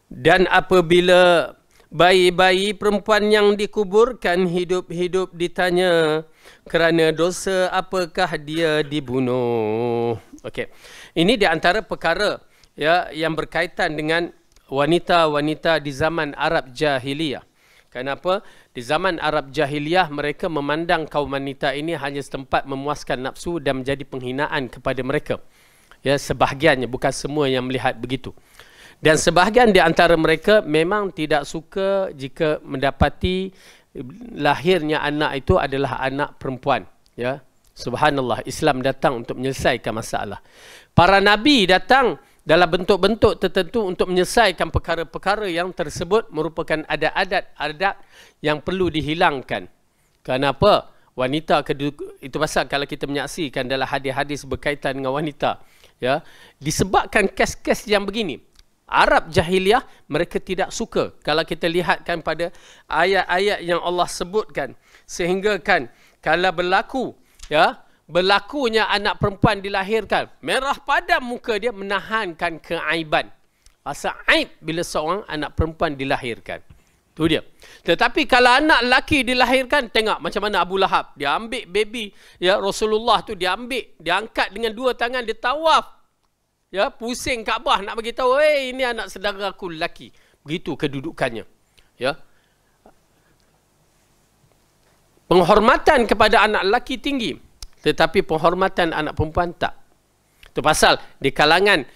Dan apabila bayi-bayi perempuan yang dikuburkan hidup-hidup ditanya, kerana dosa apakah dia dibunuh. Okey. Ini di antara perkara, ya, yang berkaitan dengan wanita-wanita di zaman Arab Jahiliyah. Kenapa? Di zaman Arab Jahiliyah mereka memandang kaum wanita ini hanya setempat memuaskan nafsu dan menjadi penghinaan kepada mereka. Ya, sebahagiannya, bukan semua yang melihat begitu. Dan sebahagian di antara mereka memang tidak suka jika mendapati lahirnya anak itu adalah anak perempuan. Ya, subhanallah, Islam datang untuk menyelesaikan masalah. Para nabi datang dalam bentuk-bentuk tertentu untuk menyelesaikan perkara-perkara yang tersebut merupakan adat-adat yang perlu dihilangkan. Kenapa? Wanita, itu pasal kalau kita menyaksikan dalam hadis-hadis berkaitan dengan wanita, ya, disebabkan kes-kes yang begini, Arab Jahiliyah mereka tidak suka. Kalau kita lihatkan pada ayat-ayat yang Allah sebutkan, sehingga kan kalau berlaku, ya, berlakunya anak perempuan dilahirkan, merah padam muka dia menahankan keaiban. Rasa aib bila seorang anak perempuan dilahirkan. Tu dia. Tetapi kalau anak lelaki dilahirkan, tengok macam mana Abu Lahab. Dia ambil baby, ya, Rasulullah tu dia ambil, dia angkat dengan 2 tangan, dia tawaf. Ya, pusing Kaabah nak bagi tahu, ini anak saudara aku lelaki. Begitu kedudukannya. Ya. Penghormatan kepada anak lelaki tinggi, tetapi penghormatan anak perempuan tak. Itu pasal di kalangan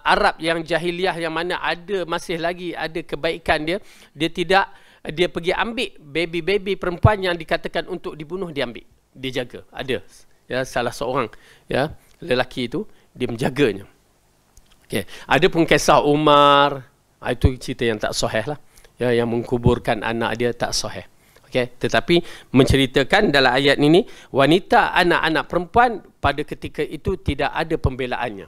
Arab yang jahiliyah, yang mana masih lagi ada kebaikan dia, dia pergi ambil baby-baby perempuan yang dikatakan untuk dibunuh, dia ambil, dia jaga. Ada, ya, salah seorang, ya, lelaki itu dia menjaganya. Okay. Ada pun kisah Umar, itu cerita yang tak sahih lah, ya, yang mengkuburkan anak dia tak sahih. Okay. Tetapi menceritakan dalam ayat ini, wanita, anak-anak perempuan pada ketika itu tidak ada pembelaannya.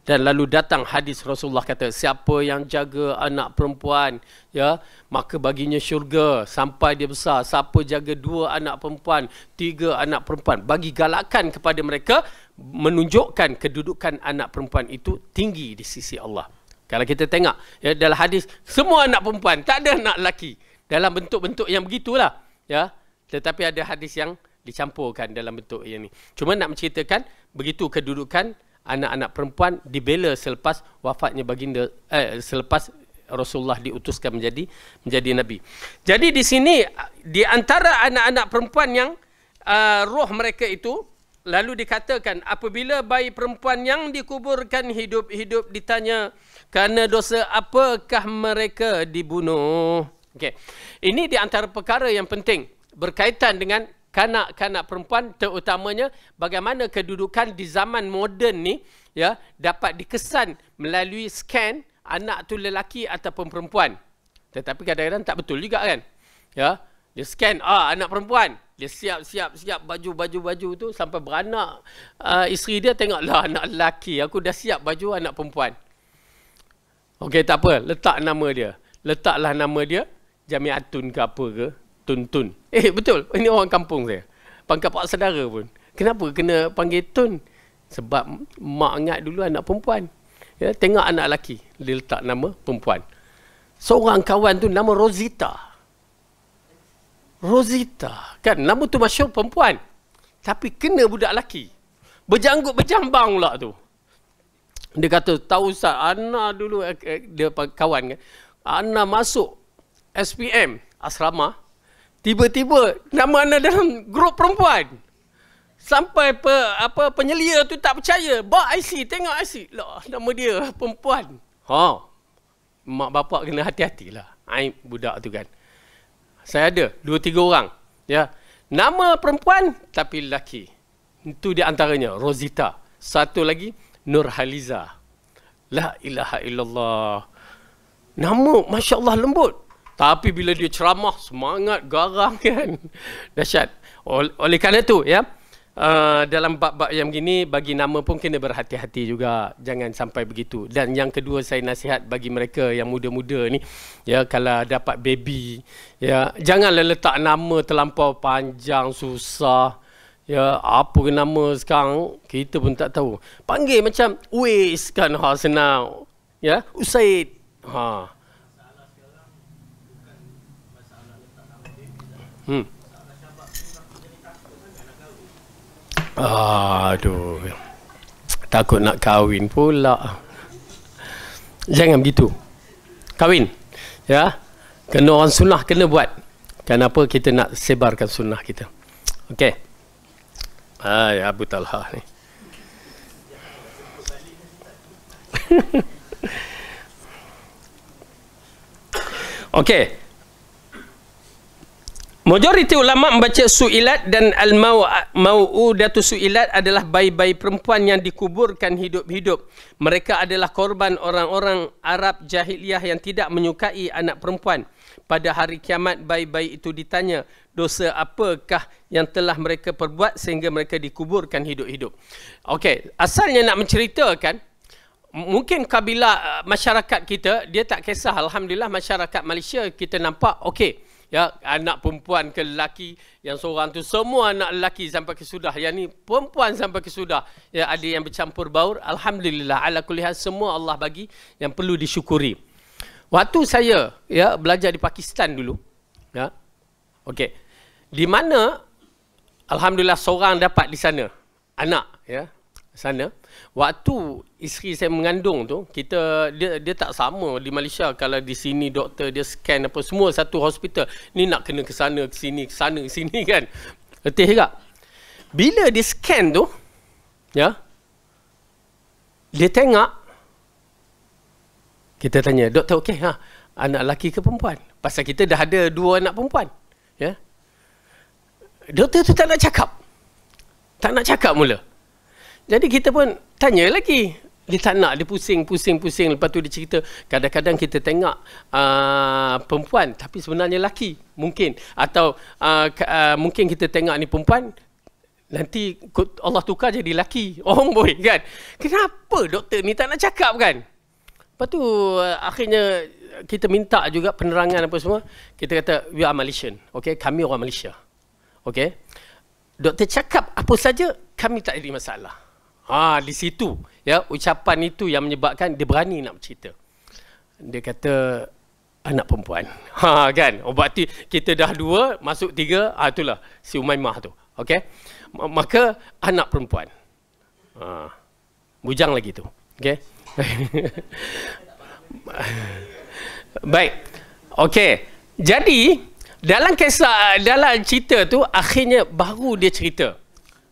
Dan lalu datang hadis Rasulullah kata, siapa yang jaga anak perempuan, ya, maka baginya syurga sampai dia besar. Siapa jaga 2 anak perempuan, 3 anak perempuan, bagi galakan kepada mereka, menunjukkan kedudukan anak perempuan itu tinggi di sisi Allah. Kalau kita tengok, ya, dalam hadis, semua anak perempuan, tak ada anak lelaki. Dalam bentuk-bentuk yang begitulah, ya. Tetapi ada hadis yang dicampurkan dalam bentuk yang ni. Cuma nak menceritakan begitu kedudukan anak-anak perempuan dibela selepas wafatnya baginda, selepas Rasulullah diutuskan menjadi nabi. Jadi di sini di antara anak-anak perempuan yang roh mereka itu, lalu dikatakan apabila bayi perempuan yang dikuburkan hidup-hidup ditanya, kerana dosa apakah mereka dibunuh. Okey. Ini di antara perkara yang penting berkaitan dengan kanak-kanak perempuan, terutamanya bagaimana kedudukan di zaman moden ni ya dapat dikesan melalui scan anak tu lelaki ataupun perempuan. Tetapi kadang-kadang tak betul juga kan. Ya, dia scan anak perempuan, dia siap baju tu sampai beranak isteri dia tengoklah anak lelaki, aku dah siap baju anak perempuan. Okey, tak apa, letaklah nama dia Jamiatun ke apa ke, Tun. Betul, ini orang kampung saya, pangkat pak saudara pun. Kenapa kena panggil Tun? Sebab mak ingat dulu anak perempuan. Ya, tengok anak lelaki, dia letak nama perempuan. Seorang kawan tu nama Rosita, kan nama tu masyhur perempuan. Tapi kena budak lelaki. Berjanggut berjambang pula tu. Dia kata, tahu Ustaz, Ana dulu, dia kawan kan, Ana masuk SPM, asrama, tiba-tiba nama Ana dalam grup perempuan. Sampai penyelia tu tak percaya. Bawa IC, tengok IC. Lah, nama dia perempuan. Mak bapak kena hati-hatilah. Aib budak tu kan. Saya ada 2-3 orang. Ya. Nama perempuan tapi lelaki. Itu di antaranya Rosita. Satu lagi Nurhaliza. La ilaha illallah. Nama Masya Allah lembut. Tapi bila dia ceramah, semangat, garang kan. Dahsyat. Oleh kerana itu ya, dalam bab-bab yang begini, bagi nama pun kena berhati-hati juga, jangan sampai begitu. Dan yang kedua, saya nasihat bagi mereka yang muda-muda ni, ya, kalau dapat baby, ya, janganlah letak nama terlampau panjang, susah. Ya, apa nama sekarang kita pun tak tahu. Panggil macam Uwais kan, senang. Ya, Usaid. Aduh, takut nak kahwin pula. Jangan begitu. Kahwin, ya, kena orang sunnah kena buat. Kenapa kita nak sebarkan sunnah kita? Okey. Abu Talha ni. Okey. Majoriti ulama membaca suilat dan al-mau'udatu suilat adalah bayi-bayi perempuan yang dikuburkan hidup-hidup. Mereka adalah korban orang-orang Arab jahiliyah yang tidak menyukai anak perempuan. Pada hari kiamat, bayi-bayi itu ditanya, dosa apakah yang telah mereka perbuat sehingga mereka dikuburkan hidup-hidup. Okey, asalnya nak menceritakan, mungkin kabilah masyarakat kita, dia tak kisah. Alhamdulillah masyarakat Malaysia kita nampak okey. Ya, anak perempuan ke lelaki, yang seorang tu semua anak lelaki sampai ke sudah, yang ni perempuan sampai ke sudah. Ya, ada yang bercampur baur. Alhamdulillah, ala kulli hal, semua Allah bagi yang perlu disyukuri. Waktu saya ya belajar di Pakistan dulu, ya, okey, di mana alhamdulillah seorang dapat di sana anak, ya, sana. Waktu isteri saya mengandung tu, dia tak sama di Malaysia. Kalau di sini doktor dia scan apa semua satu hospital, ni nak kena ke sana ke sini, ke sana ke sini kan. Letih juga. Bila dia scan tu, ya, dia tengok, kita tanya, doktor okey, anak lelaki ke perempuan? Pasal kita dah ada 2 anak perempuan, ya. Doktor tu tak nak cakap mula. Jadi kita pun tanya lagi. Dia tak nak, dia pusing. Lepas tu dia cerita, kadang-kadang kita tengok perempuan tapi sebenarnya lelaki. Mungkin. Atau mungkin kita tengok ni perempuan, nanti Allah tukar jadi lelaki. Orang boy kan. Kenapa doktor ni tak nak cakap kan? Lepas tu akhirnya kita minta juga penerangan apa semua. Kita kata, we are Malaysian. Okay? Kami orang Malaysia. Okay? Doktor cakap apa saja, kami tak ada masalah. Di situ ya, ucapan itu yang menyebabkan dia berani nak bercerita. Dia kata anak perempuan. Kan? Berarti kita dah 2 masuk 3, itulah si Umaymah tu. Okey. Maka anak perempuan. Bujang lagi tu. Okey. Baik. Okey. Jadi dalam kisah, dalam cerita tu akhirnya baru dia cerita.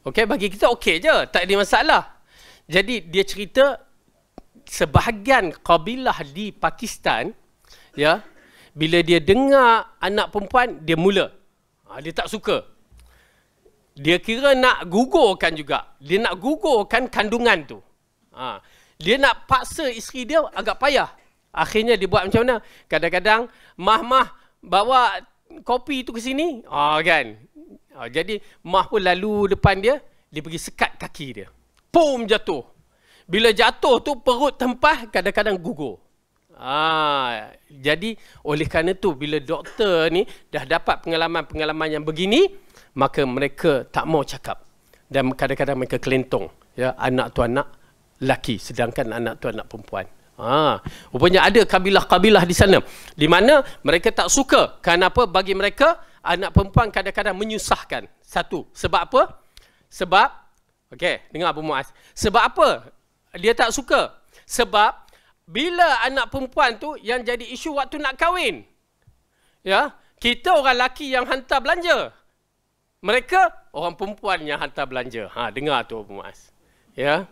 Okey, bagi kita okey je, tak ada masalah. Jadi dia cerita sebahagian kabilah di Pakistan, ya, bila dia dengar anak perempuan, dia mula. Dia tak suka. dia kira nak gugurkan juga. Dia nak gugurkan kandungan tu. Dia nak paksa isteri dia agak payah. Akhirnya dia buat macam mana? Kadang-kadang mah bawa kopi tu ke sini. Kan. Jadi mah pun lalu depan dia pergi sekat kaki dia. Pum, jatuh. Bila jatuh tu perut tempah, kadang-kadang gugur. Jadi oleh kerana tu bila doktor ni dah dapat pengalaman-pengalaman yang begini, maka mereka tak mau cakap. Dan kadang-kadang mereka kelentong. Ya, anak tu anak lelaki, sedangkan anak tu anak perempuan. Rupanya ada kabilah-kabilah di sana di mana mereka tak suka. Kenapa? Bagi mereka anak perempuan kadang-kadang menyusahkan. Satu, sebab apa? Sebab, okey, dengar Abu Muaz. Sebab apa dia tak suka? Sebab bila anak perempuan tu yang jadi isu waktu nak kahwin. Ya, kita orang lelaki yang hantar belanja. Mereka orang perempuan yang hantar belanja. Dengar tu Abu Muaz. Ya.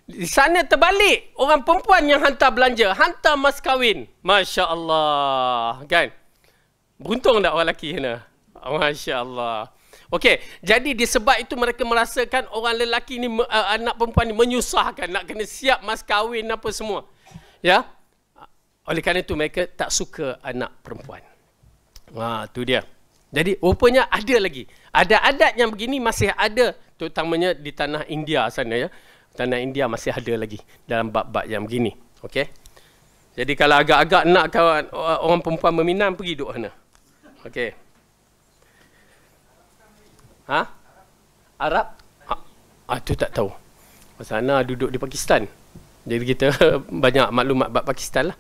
Di sana terbalik, orang perempuan yang hantar belanja, hantar mas kahwin. Masya Allah, kan? Beruntung tak orang lelaki sana? Masya Allah. Okey, jadi disebab itu mereka merasakan orang lelaki ni, anak perempuan ni menyusahkan, nak kena siap mas kahwin apa semua. Ya, oleh kerana itu mereka tak suka anak perempuan. Tu dia. Jadi rupanya ada lagi. Ada adat yang begini masih ada, terutamanya di tanah India sana ya. Tanah India masih ada lagi dalam bab-bab yang begini. Okey. Jadi kalau agak-agak nak kawan orang perempuan meminang, pergi duduk sana. Okey. Arab? Tu tak tahu. Sana duduk di Pakistan. Jadi kita banyak maklumat bab Pakistan lah.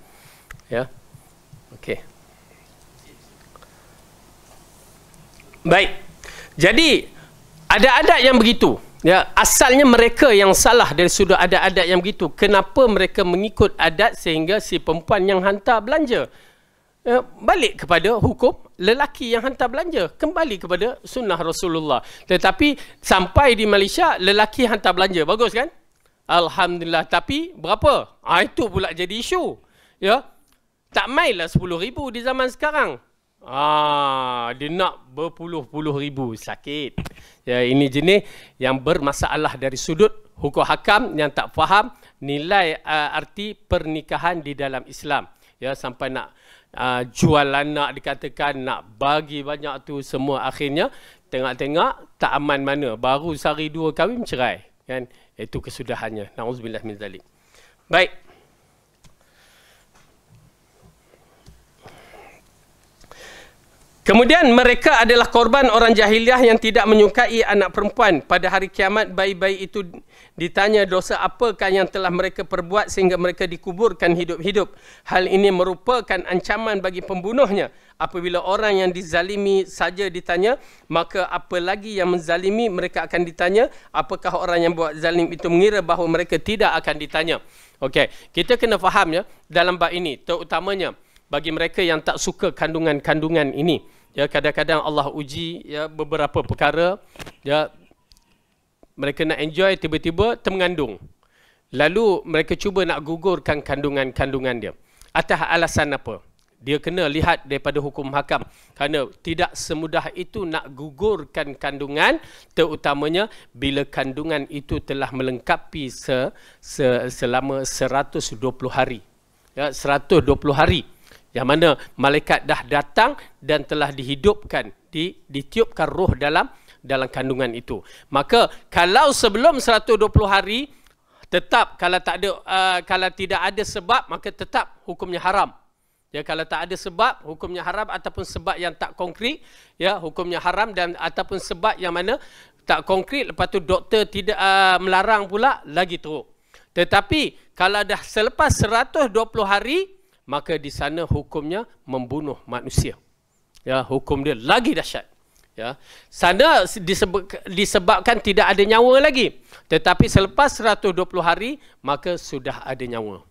Ya. Okey. Baik. Jadi ada adat yang begitu. Ya, asalnya mereka yang salah dari sudut adat-adat yang begitu. Kenapa mereka mengikut adat sehingga si perempuan yang hantar belanja? Ya, balik kepada hukum lelaki yang hantar belanja. Kembali kepada sunnah Rasulullah. Tetapi sampai di Malaysia, lelaki hantar belanja. Bagus kan? Alhamdulillah. Tapi berapa? Itu pula jadi isu. Ya, tak mainlah 10,000 di zaman sekarang. Dia nak berpuluh-puluh ribu. Sakit. Ya, ini jenis yang bermasalah dari sudut hukum hakam yang tak faham nilai arti pernikahan di dalam Islam. Ya, sampai nak jual anak, dikatakan nak bagi banyak tu semua, akhirnya tengok-tengok tak aman mana. Baru sehari dua kahwin cerai. Kan? Itu kesudahannya. Na'udzubillah min zalik. Baik. Kemudian mereka adalah korban orang jahiliah yang tidak menyukai anak perempuan. Pada hari kiamat, bayi-bayi itu ditanya dosa apakah yang telah mereka perbuat sehingga mereka dikuburkan hidup-hidup. Hal ini merupakan ancaman bagi pembunuhnya. Apabila orang yang dizalimi saja ditanya, maka apa lagi yang menzalimi mereka akan ditanya. Apakah orang yang buat zalim itu mengira bahawa mereka tidak akan ditanya? Okey, kita kena faham ya dalam bab ini, terutamanya bagi mereka yang tak suka kandungan-kandungan ini. Ya, kadang-kadang Allah uji ya beberapa perkara, ya mereka nak enjoy, tiba-tiba termengandung. Lalu mereka cuba nak gugurkan kandungan-kandungan dia. Atas alasan apa? Dia kena lihat daripada hukum hakam. Kerana tidak semudah itu nak gugurkan kandungan, terutamanya bila kandungan itu telah melengkapi selama 120 hari. Ya, 120 hari. Yang mana malaikat dah datang dan telah dihidupkan, ditiupkan roh dalam kandungan itu. Maka kalau sebelum 120 hari, tetap kalau tidak ada sebab, maka tetap hukumnya haram. Ya, kalau tak ada sebab, hukumnya haram, ataupun sebab yang tak konkret, ya hukumnya haram, dan ataupun sebab yang mana tak konkret, lepas tu doktor tidak melarang pula, lagi teruk. Tetapi kalau dah selepas 120 hari, maka di sana hukumnya membunuh manusia. Ya, hukum dia lagi dahsyat. Ya, sana disebabkan tidak ada nyawa lagi. Tetapi selepas 120 hari, maka sudah ada nyawa.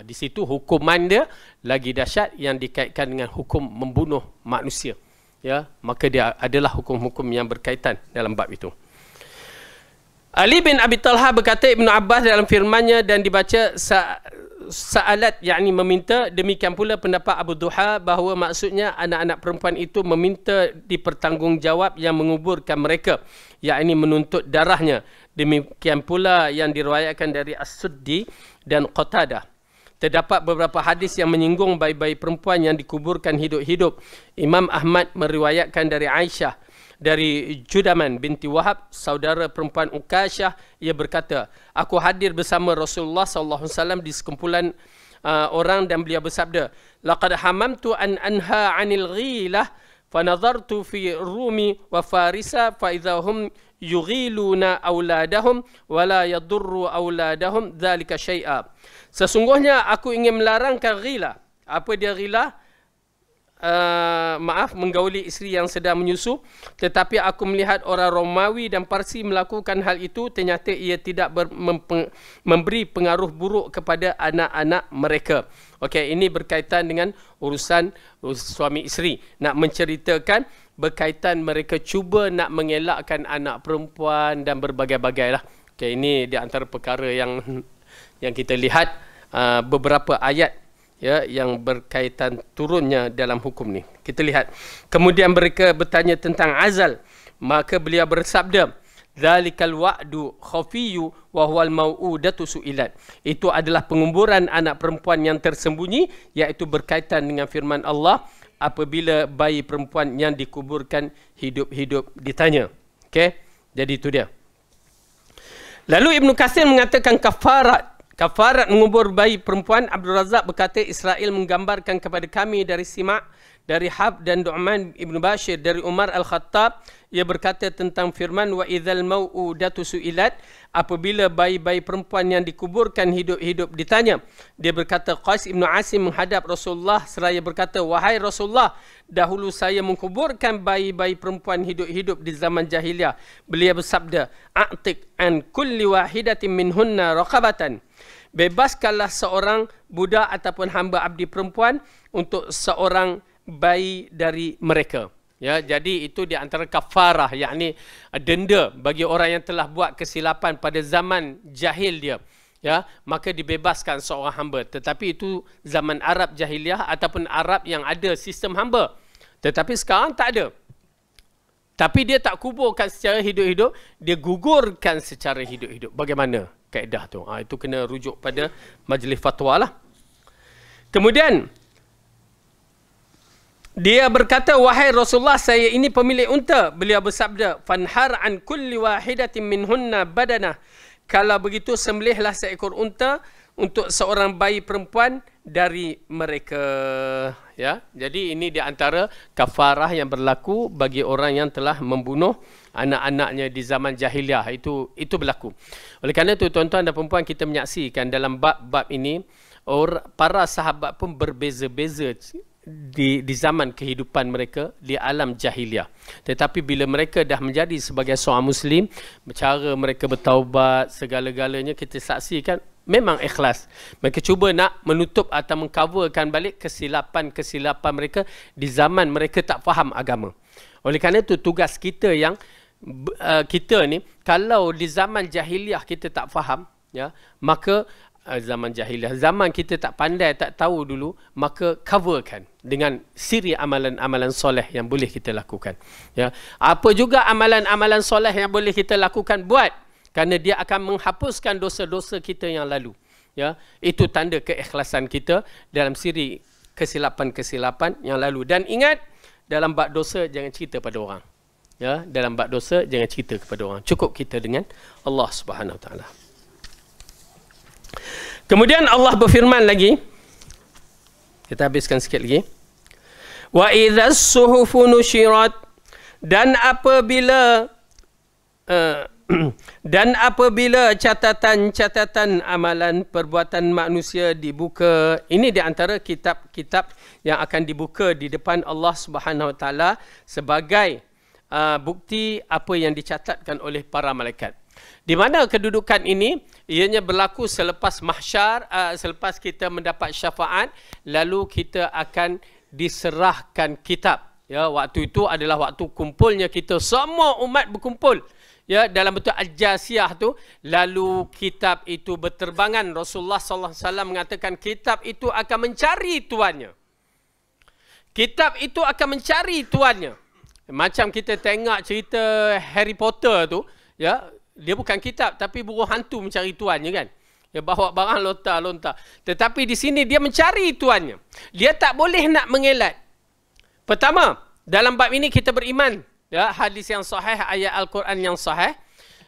Di situ hukuman dia lagi dahsyat yang dikaitkan dengan hukum membunuh manusia. Ya, maka dia adalah hukum-hukum yang berkaitan dalam bab itu. Ali bin Abi Talha berkata, Ibnu Abbas dalam firman-Nya dan dibaca sa'alat, yakni meminta. Demikian pula pendapat Abu Duha bahawa maksudnya anak-anak perempuan itu meminta dipertanggungjawab yang menguburkan mereka, yakni menuntut darahnya. Demikian pula yang diriwayatkan dari As-Suddi dan Qatadah. Terdapat beberapa hadis yang menyinggung bayi-bayi perempuan yang dikuburkan hidup-hidup. Imam Ahmad meriwayatkan dari Aisyah, dari Judaman binti Wahab, saudara perempuan Ukasyah, ia berkata, aku hadir bersama Rasulullah SAW di sekumpulan orang dan beliau bersabda, laqad hamamtu an anha 'anil ghilah fa nadartu fi Rumi wa Farisa fa idza hum yughiluna auladahum wa la yadurru auladahum dzalika syai'a. Sesungguhnya aku ingin melarangkan ghilah. Apa dia ghilah? Menggauli isteri yang sedang menyusu. Tetapi aku melihat orang Romawi dan Parsi melakukan hal itu, ternyata ia tidak memberi pengaruh buruk kepada anak-anak mereka. Okey, ini berkaitan dengan urusan suami isteri. Nak menceritakan berkaitan mereka cuba nak mengelakkan anak perempuan dan berbagai-bagai lah. Okey, ini di antara perkara yang kita lihat beberapa ayat ya yang berkaitan turunnya dalam hukum ni. Kita lihat. Kemudian mereka bertanya tentang azal, maka beliau bersabda, zalikal wa'du khafiyyu wa huwal mau'udatu su'ilat. Itu adalah penguburan anak perempuan yang tersembunyi, iaitu berkaitan dengan firman Allah, apabila bayi perempuan yang dikuburkan hidup-hidup ditanya. Okey, jadi itu dia. Lalu Ibnu Katsir mengatakan kafarat mengubur bayi perempuan. Abdul Razak berkata, Israel menggambarkan kepada kami dari Simak, dari Hab dan Du'man Ibn Bashir, dari Umar Al-Khattab, ia berkata tentang firman wa idzal mau'udatu su'ilat, apabila bayi-bayi perempuan yang dikuburkan hidup-hidup ditanya. Dia berkata, Qais Ibn Asim menghadap Rasulullah seraya berkata, wahai Rasulullah, dahulu saya mengkuburkan bayi-bayi perempuan hidup-hidup di zaman jahiliah. Beliau bersabda, a'tiq an kulli wahidatin minhunna raqabatan. Bebaskanlah seorang budak ataupun hamba abdi perempuan untuk seorang bayi dari mereka. Ya, jadi itu di antara kafarah, yakni denda bagi orang yang telah buat kesilapan pada zaman jahil dia. Ya, maka dibebaskan seorang hamba. Tetapi itu zaman Arab jahiliah ataupun Arab yang ada sistem hamba. Tetapi sekarang tak ada. Tapi dia tak kuburkan secara hidup-hidup, dia gugurkan secara hidup-hidup. Bagaimana kaedah tu? Itu kena rujuk pada majlis fatwa lah. Kemudian dia berkata, wahai Rasulullah, saya ini pemilik unta. Beliau bersabda, fanhar an kulli wahidatin minhunna badanah. Kalau begitu, sembelihlah seekor unta untuk seorang bayi perempuan dari mereka. Ya, jadi ini di antara kafarah yang berlaku bagi orang yang telah membunuh anak-anaknya di zaman jahiliah. Itu berlaku. Oleh kerana itu, tuan-tuan dan perempuan, kita menyaksikan dalam bab-bab ini, para sahabat pun berbeza-beza di zaman kehidupan mereka di alam jahiliah. Tetapi bila mereka dah menjadi sebagai seorang Muslim, cara mereka bertaubat, segala-galanya kita saksikan memang ikhlas. Mereka cuba nak menutup atau mengcoverkan balik kesilapan-kesilapan mereka di zaman mereka tak faham agama. Oleh kerana itu, tugas kita yang kita ni, kalau di zaman jahiliah kita tak faham, ya, maka zaman jahiliah, zaman kita tak pandai, tak tahu dulu, maka coverkan dengan siri amalan-amalan soleh yang boleh kita lakukan. Ya, apa juga amalan-amalan soleh yang boleh kita lakukan, buat, kerana dia akan menghapuskan dosa-dosa kita yang lalu. Ya, itu tanda keikhlasan kita dalam siri kesilapan-kesilapan yang lalu. Dan ingat, dalam bab dosa jangan cerita pada orang. Ya, dalam bab dosa jangan cerita kepada orang. Cukup kita dengan Allah Subhanahu Wa Taala. Kemudian Allah berfirman lagi. Kita habiskan sikit lagi. Wa idzas suhufu nusyirat, dan apabila catatan-catatan amalan perbuatan manusia dibuka. Ini di antara kitab-kitab yang akan dibuka di depan Allah Subhanahu Wa Taala sebagai bukti apa yang dicatatkan oleh para malaikat. Di mana kedudukan ini ianya berlaku selepas mahsyar, selepas kita mendapat syafaat, lalu kita akan diserahkan kitab. Ya, waktu itu adalah waktu kumpulnya kita, semua umat berkumpul. ya, dalam bentuk Al-Jasiyah tu, lalu kitab itu berterbangan. Rasulullah SAW mengatakan kitab itu akan mencari tuannya. Kitab itu akan mencari tuannya. Macam kita tengok cerita Harry Potter tu, ya, dia bukan kitab tapi burung hantu mencari tuannya kan. Dia bawa barang lontar-lontar. Tetapi di sini dia mencari tuannya. Dia tak boleh nak mengelak. Pertama, dalam bab ini kita beriman, ya, hadis yang sahih, ayat Al-Quran yang sahih,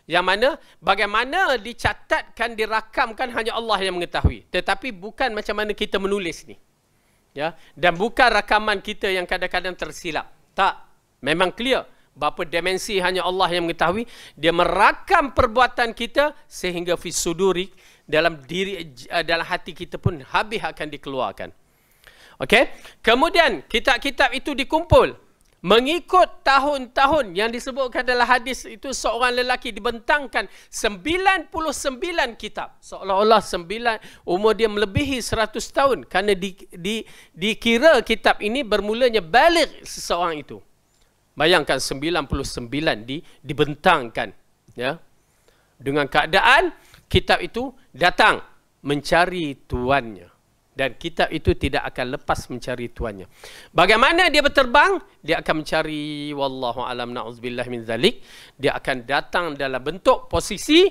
yang mana bagaimana dicatatkan, dirakamkan hanya Allah yang mengetahui. Tetapi bukan macam mana kita menulis ni. Ya, dan bukan rakaman kita yang kadang-kadang tersilap. Tak, memang clear. Berapa dimensi hanya Allah yang mengetahui. Dia merakam perbuatan kita sehingga fi suduri, dalam diri, dalam hati kita pun habis akan dikeluarkan. Okey. Kemudian kitab-kitab itu dikumpul mengikut tahun-tahun yang disebutkan dalam hadis itu. Seorang lelaki dibentangkan 99 kitab. Seolah-olah umur dia melebihi 100 tahun. Kerana dikira kitab ini bermulanya baligh seseorang itu. Bayangkan 99 dibentangkan. Ya. Dengan keadaan kitab itu datang mencari tuannya. Dan kitab itu tidak akan lepas mencari tuannya. Bagaimana dia berterbang? Dia akan mencari, wallahu alam, na'udzubillah min zalik. Dia akan datang dalam bentuk posisi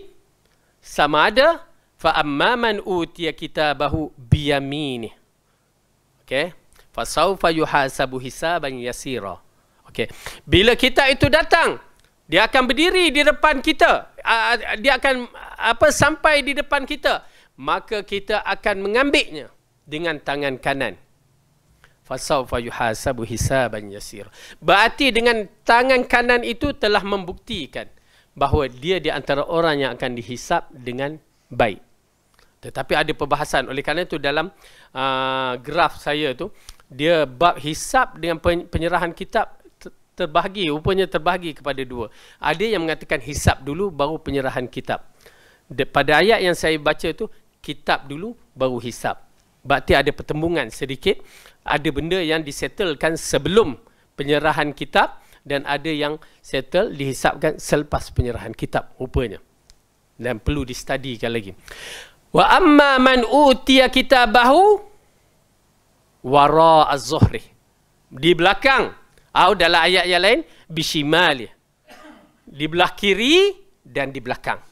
sama ada fa amman utiya kitabahu biyaminih. Okey. Fa sawfa yuhasabu hisaban yasira. Okey. Bila kitab itu datang, dia akan berdiri di depan kita. Dia akan sampai di depan kita, maka kita akan mengambilnya dengan tangan kanan. Fasawfa yuhasabu hisaban yasir. Berarti dengan tangan kanan itu telah membuktikan bahawa dia di antara orang yang akan dihisap dengan baik. Tetapi ada perbahasan. Oleh kerana itu dalam graf saya tu, dia bab hisap dengan penyerahan kitab terbahagi, rupanya terbahagi kepada dua. Ada yang mengatakan hisap dulu baru penyerahan kitab. Pada ayat yang saya baca tu, kitab dulu baru hisap. Berarti ada pertembungan sedikit. Ada benda yang disettlekan sebelum penyerahan kitab dan ada yang settle dihisapkan selepas penyerahan kitab rupanya. Dan perlu distudikan lagi. Wa amma man utiya kitabahu wara az-zuhri. Di belakang, atau dalam ayat yang lain, bishimali. Di belah kiri dan di belakang.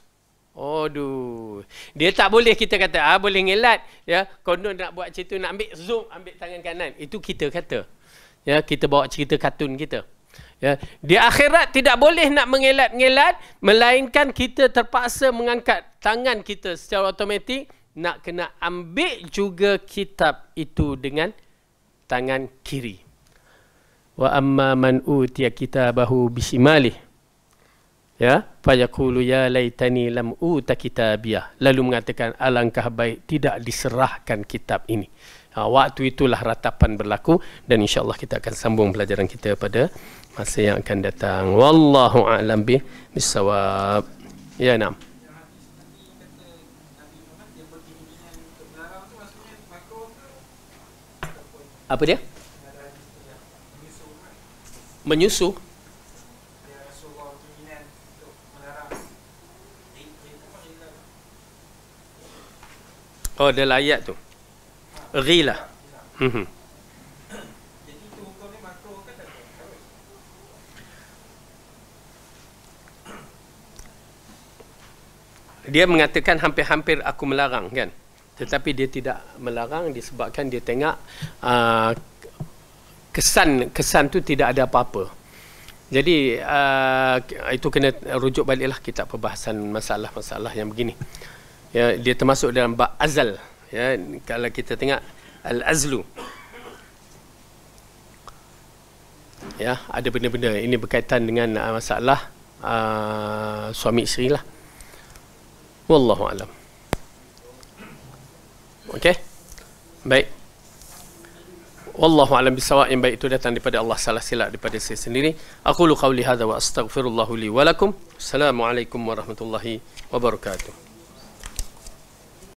Aduh, dia tak boleh kita kata boleh ngelat, ya, konon nak buat cerita, nak ambil zoom, ambil tangan kanan, itu kita kata, ya, kita bawa cerita kartun kita, ya. Di akhirat tidak boleh nak mengelat-ngelat, melainkan kita terpaksa mengangkat tangan kita secara automatik, nak kena ambil juga kitab itu dengan tangan kiri. Wa amma man utiya kitabahu bishimalihi, ya, fayaqulu ya laitani lam uta kitabiyah, lalu mengatakan alangkah baik tidak diserahkan kitab ini. Waktu itulah ratapan berlaku, dan insya-Allah kita akan sambung pelajaran kita pada masa yang akan datang. Wallahu a'lam bissawab. Ya, nam. Apa dia? Menyusu. Oh, dalam ayat tu. Ghilah. Dia mengatakan hampir-hampir aku melarang, kan? Tetapi dia tidak melarang disebabkan dia tengok kesan tu tidak ada apa-apa. Jadi itu kena rujuk baliklah kitab perbahasan masalah-masalah yang begini. Ya, dia termasuk dalam bab azal. Ya, kalau kita tengok al-azlu. Ya, ada benda-benda ini berkaitan dengan masalah suami isteri lah. Wallahu alam. Okey. Baik. Wallahu a'lam bissawab. Yang baik itu datang daripada Allah, salah silap daripada saya sendiri. Aqulu qawli hadza wa astaghfirullahu li wa lakum. Assalamualaikum warahmatullahi wabarakatuh.